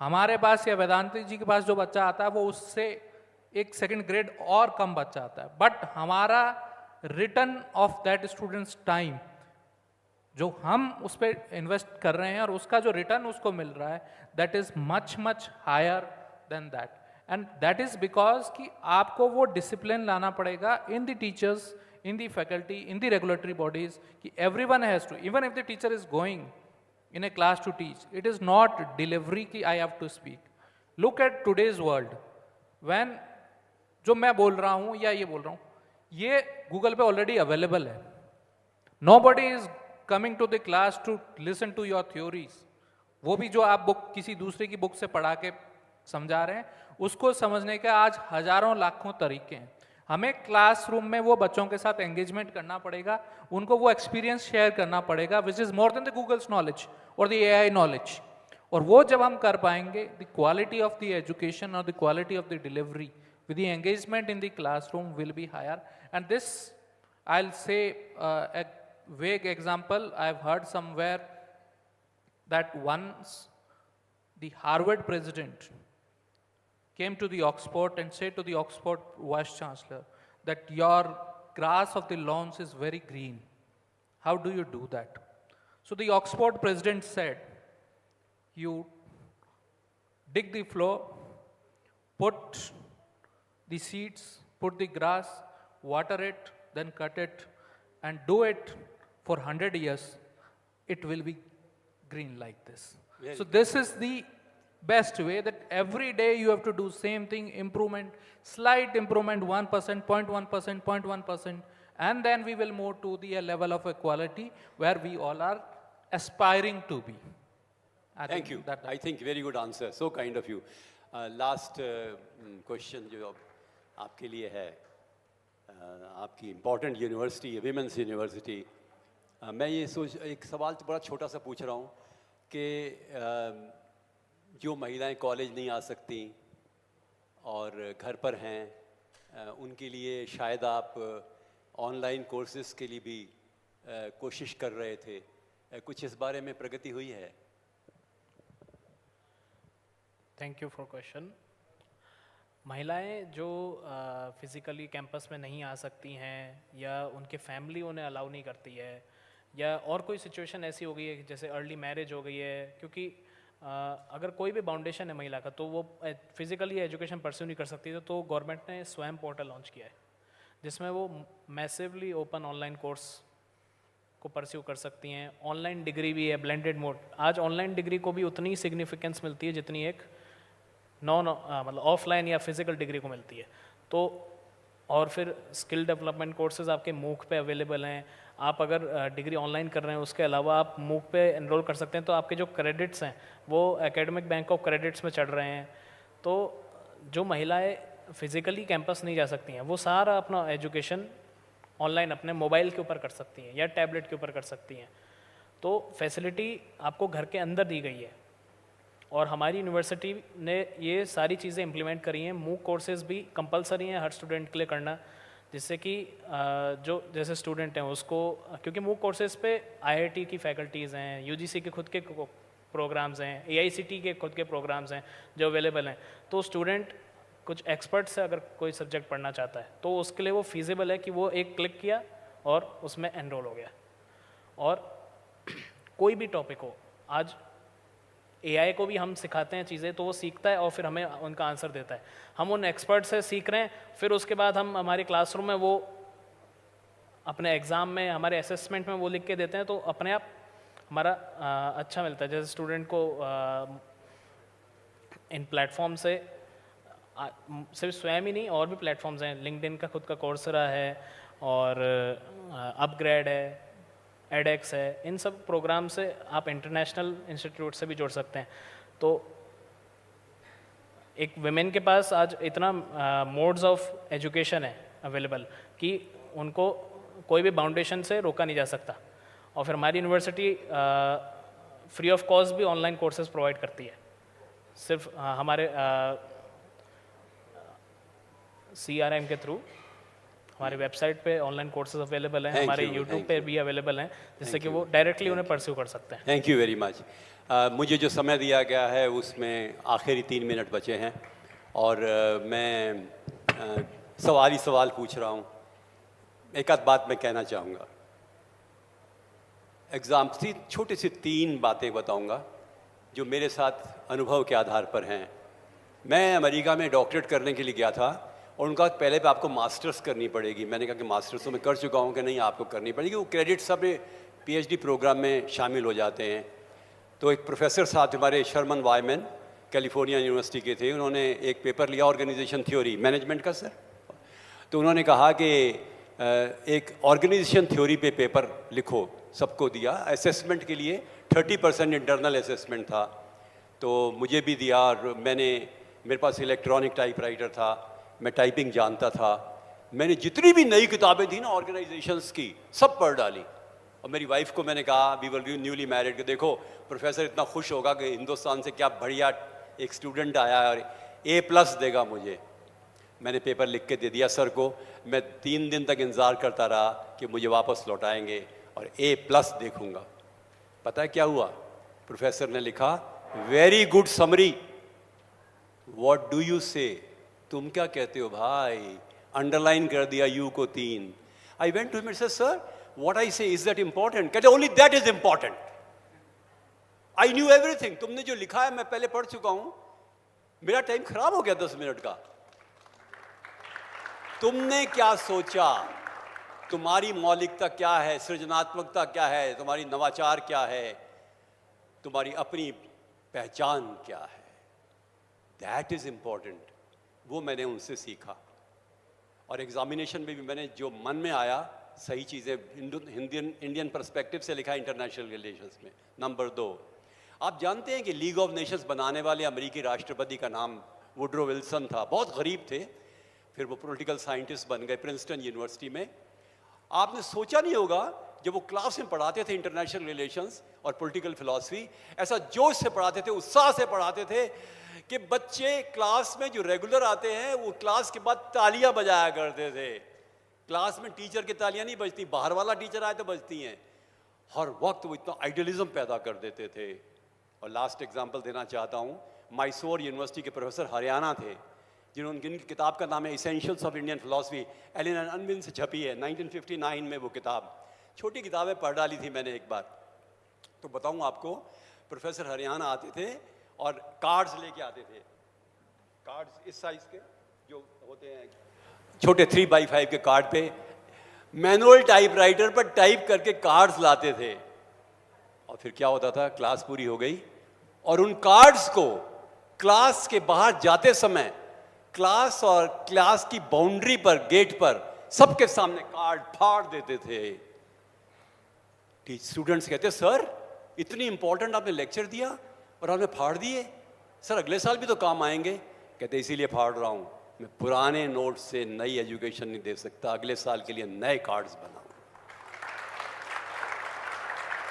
हमारे पास या वेदांती जी के पास जो बच्चा आता है वो उससे एक सेकंड ग्रेड और कम बच्चा आता है, बट हमारा return of that students time जो हम उस पर इन्वेस्ट कर रहे हैं और उसका जो रिटर्न उसको मिल रहा है, that is much much higher than that, and that is because कि आपको वो डिसिप्लिन लाना पड़ेगा in the teachers, in the faculty, in the regulatory bodies, कि everyone has to, even if the teacher is going in a class to teach, it is not delivery ki I have to speak. Look at today's world, when जो मैं बोल रहा हूँ या ये बोल रहा हूँ ये गूगल पे ऑलरेडी अवेलेबल है. Nobody is coming to the class to listen to your theories. वो भी जो आप बुक किसी दूसरे की बुक से पढ़ा के समझा रहे हैं उसको समझने के आज हजारों लाखों तरीके हैं. हमें क्लासरूम में वो बच्चों के साथ एंगेजमेंट करना पड़ेगा, उनको वो एक्सपीरियंस शेयर करना पड़ेगा which is more than the Google's knowledge और द AI नॉलेज. और वो जब हम कर पाएंगे, the quality of the education और the quality of the delivery with the engagement in the classroom will be higher. And this I will say a vague example. I have heard somewhere that once the Harvard president came to the Oxford and said to the Oxford vice chancellor that your grass of the lawns is very green. How do you do that? So the Oxford president said, you dig the floor, put the seeds, put the grass, water it, then cut it, and do it for 100 years. It will be green like this. So this is the best way, that every day you have to do same thing, improvement, slight improvement, 1%, 0.1%, 0.1%, and then we will move to the level of equality where we all are aspiring to be. Thank you. I think very good answer. So kind of you. Last question जो आपके लिए है, आपकी important university, women's university. मैं ये सोच एक सवाल तो बड़ा छोटा सा पूछ रहा हूँ कि जो महिलाएं कॉलेज नहीं आ सकती और घर पर हैं, उनके लिए शायद आप ऑनलाइन कोर्सेज के लिए भी कोशिश कर रहे थे, कुछ इस बारे में प्रगति हुई है? Thank you for question. महिलाएं जो फिज़िकली कैंपस में नहीं आ सकती हैं या उनके फैमिली उन्हें अलाउ नहीं करती है या और कोई सिचुएशन ऐसी हो गई है जैसे अर्ली मैरिज हो गई है, क्योंकि अगर कोई भी बाउंडेशन है महिला का तो वो फिज़िकली एजुकेशन परस्यू नहीं कर सकती, तो गवर्नमेंट ने स्वयं पोर्टल लॉन्च किया है जिसमें वो मैसिवली ओपन ऑनलाइन कोर्स को परस्यू कर सकती हैं. ऑनलाइन डिग्री भी है, ब्लेंडेड मोड. आज ऑनलाइन डिग्री को भी उतनी सिग्निफिकेंस मिलती है जितनी एक मतलब ऑफलाइन या फिजिकल डिग्री को मिलती है. तो और फिर स्किल डेवलपमेंट कोर्सेज आपके मूक पे अवेलेबल हैं. आप अगर डिग्री ऑनलाइन कर रहे हैं उसके अलावा आप मूक पे एनरोल कर सकते हैं, तो आपके जो क्रेडिट्स हैं वो एकेडमिक बैंक ऑफ क्रेडिट्स में चढ़ रहे हैं. तो जो महिलाएं फिज़िकली कैंपस नहीं जा सकती हैं वो सारा अपना एजुकेशन ऑनलाइन अपने मोबाइल के ऊपर कर सकती हैं या टैबलेट के ऊपर कर सकती हैं. तो फैसिलिटी आपको घर के अंदर दी गई है और हमारी यूनिवर्सिटी ने ये सारी चीज़ें इम्प्लीमेंट करी हैं. मूक कोर्सेज भी कंपलसरी हैं हर स्टूडेंट के लिए करना, जिससे कि जो जैसे स्टूडेंट हैं उसको, क्योंकि मूक कोर्सेज पे IIT की फैकल्टीज़ हैं, UGC के खुद के प्रोग्राम्स हैं, AICT के खुद के प्रोग्राम्स हैं जो अवेलेबल हैं. तो स्टूडेंट कुछ एक्सपर्ट से अगर कोई सब्जेक्ट पढ़ना चाहता है तो उसके लिए वो फीजिबल है कि वो एक क्लिक किया और उसमें एनरोल हो गया. और कोई भी टॉपिक हो, आज AI को भी हम सिखाते हैं चीज़ें तो वो सीखता है और फिर हमें उनका आंसर देता है. हम उन एक्सपर्ट से सीख रहे हैं, फिर उसके बाद हम हमारे क्लासरूम में वो अपने एग्ज़ाम में, हमारे असेसमेंट में वो लिख के देते हैं, तो अपने आप हमारा अच्छा मिलता है. जैसे स्टूडेंट को इन प्लेटफॉर्म से सिर्फ स्वयं ही नहीं और भी प्लेटफॉर्म्स हैं. लिंक्डइन का खुद का कोर्सेरा है और अपग्रेड है, एडएक्स है. इन सब प्रोग्राम से आप इंटरनेशनल इंस्टीट्यूट से भी जुड़ सकते हैं. तो एक वुमेन के पास आज इतना मोड्स ऑफ एजुकेशन है अवेलेबल कि उनको कोई भी बाउंडेशन से रोका नहीं जा सकता. और फिर हमारी यूनिवर्सिटी फ्री ऑफ कॉस्ट भी ऑनलाइन कोर्सेज प्रोवाइड करती है. सिर्फ हमारे CRM के थ्रू हमारी वेबसाइट पे ऑनलाइन कोर्सेज अवेलेबल हैं, Thank हमारे you, यूट्यूब thank पे you. भी अवेलेबल हैं, जिससे कि वो डायरेक्टली उन्हें परस्यू कर सकते हैं। Thank you very much. मुझे जो समय दिया गया है उसमें आखिरी 3 मिनट बचे हैं और मैं सवाल ही सवाल पूछ रहा हूँ। एक आध बात मैं कहना चाहूँगा। छोटी सी 3 बातें बताऊँगा जो मेरे साथ अनुभव के आधार पर हैं। मैं अमेरिका में डॉक्टरेट करने के लिए गया था और उनका पहले पे आपको मास्टर्स करनी पड़ेगी। मैंने कहा कि मास्टर्स तो मैं कर चुका हूँ, कि नहीं आपको करनी पड़ेगी। वो क्रेडिट सब पीएचडी प्रोग्राम में शामिल हो जाते हैं। तो एक प्रोफेसर साथ हमारे शर्मन वायमन कैलिफोर्निया यूनिवर्सिटी के थे, उन्होंने एक पेपर लिया ऑर्गेनाइजेशन थ्योरी मैनेजमेंट का सर। तो उन्होंने कहा कि एक ऑर्गेनाइजेशन थ्योरी पे पेपर लिखो, सबको दिया असेसमेंट के लिए। 30% इंटरनल असेसमेंट था, तो मुझे भी दिया। और मेरे पास इलेक्ट्रॉनिक टाइपराइटर था, मैं टाइपिंग जानता था। मैंने जितनी भी नई किताबें थी ना ऑर्गेनाइजेशंस की, सब पढ़ डाली। और मेरी वाइफ को मैंने कहा, वी वर न्यूली मैरिड, कि देखो प्रोफेसर इतना खुश होगा कि हिंदुस्तान से क्या बढ़िया एक स्टूडेंट आया है और A+ देगा मुझे। मैंने पेपर लिख के दे दिया सर को। मैं 3 दिन तक इंतज़ार करता रहा कि मुझे वापस लौटाएंगे और A+ देखूंगा। पता है क्या हुआ? प्रोफेसर ने लिखा, very good summary. What do you से? तुम क्या कहते हो भाई? अंडरलाइन कर दिया यू को 3। I went to him and said, sir what I say is that important? कहते only that is important. I knew everything. तुमने जो लिखा है मैं पहले पढ़ चुका हूं। मेरा टाइम खराब हो गया 10 मिनट का। तुमने क्या सोचा? तुम्हारी मौलिकता क्या है? सृजनात्मकता क्या है? तुम्हारी नवाचार क्या है? तुम्हारी अपनी पहचान क्या है? That is important. वो मैंने उनसे सीखा। और एग्जामिनेशन में भी मैंने जो मन में आया सही चीज़ें इंडियन पर्सपेक्टिव से लिखा इंटरनेशनल रिलेशंस में। नंबर 2, आप जानते हैं कि लीग ऑफ नेशंस बनाने वाले अमेरिकी राष्ट्रपति का नाम वुड्रो विल्सन था। बहुत गरीब थे, फिर वो पॉलिटिकल साइंटिस्ट बन गए प्रिंसटन यूनिवर्सिटी में। आपने सोचा नहीं होगा जब वो क्लास में पढ़ाते थे इंटरनेशनल रिलेशंस और पॉलिटिकल फिलॉसफी, ऐसा जोश से पढ़ाते थे, उत्साह से पढ़ाते थे कि बच्चे क्लास में जो रेगुलर आते हैं वो क्लास के बाद तालियां बजाया करते थे। क्लास में टीचर की तालियां नहीं बजती, बाहर वाला टीचर आए तो बजती हैं। हर वक्त वो इतना आइडियलिज्म पैदा कर देते थे। और लास्ट एग्जांपल देना चाहता हूँ, मैसूर यूनिवर्सिटी के प्रोफेसर हरियाणा थे, जिनकी किताब का नाम है essentials of Indian philosophy, Allen and Unwin से छपी है 1959 में। वो किताब, छोटी किताबें पढ़ डाली थी मैंने एक बार। तो बताऊँ आपको, प्रोफेसर हरियाणा आते थे और कार्ड्स लेके आते थे। कार्ड्स इस साइज के जो होते हैं, छोटे 3x5 के कार्ड पे मैनुअल टाइपराइटर पर टाइप करके कार्ड्स लाते थे। और फिर क्या होता था, क्लास पूरी हो गई और उन कार्ड्स को क्लास के बाहर जाते समय क्लास और क्लास की बाउंड्री पर, गेट पर सबके सामने कार्ड फाड़ देते थे। स्टूडेंट्स कहते, सर इतनी इंपॉर्टेंट आपने लेक्चर दिया और आपने फाड़ दिए, सर अगले साल भी तो काम आएंगे। कहते इसीलिए फाड़ रहा हूं, मैं पुराने नोट से नई एजुकेशन नहीं दे सकता, अगले साल के लिए नए कार्ड्स बनाऊं।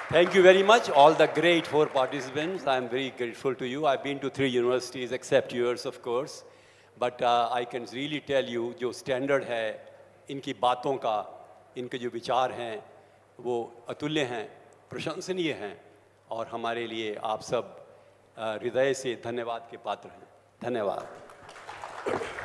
Thank you very much, all the great 4 participants. I am very grateful to you. I've been to 3 universities, except yours, of course. But I can really tell you, जो standard है इनकी बातों का, इनके जो विचार हैं, वो अतुल्य हैं, प्रशंसनीय हैं। और हमारे लिए आप सब हृदय से धन्यवाद के पात्र हैं। धन्यवाद।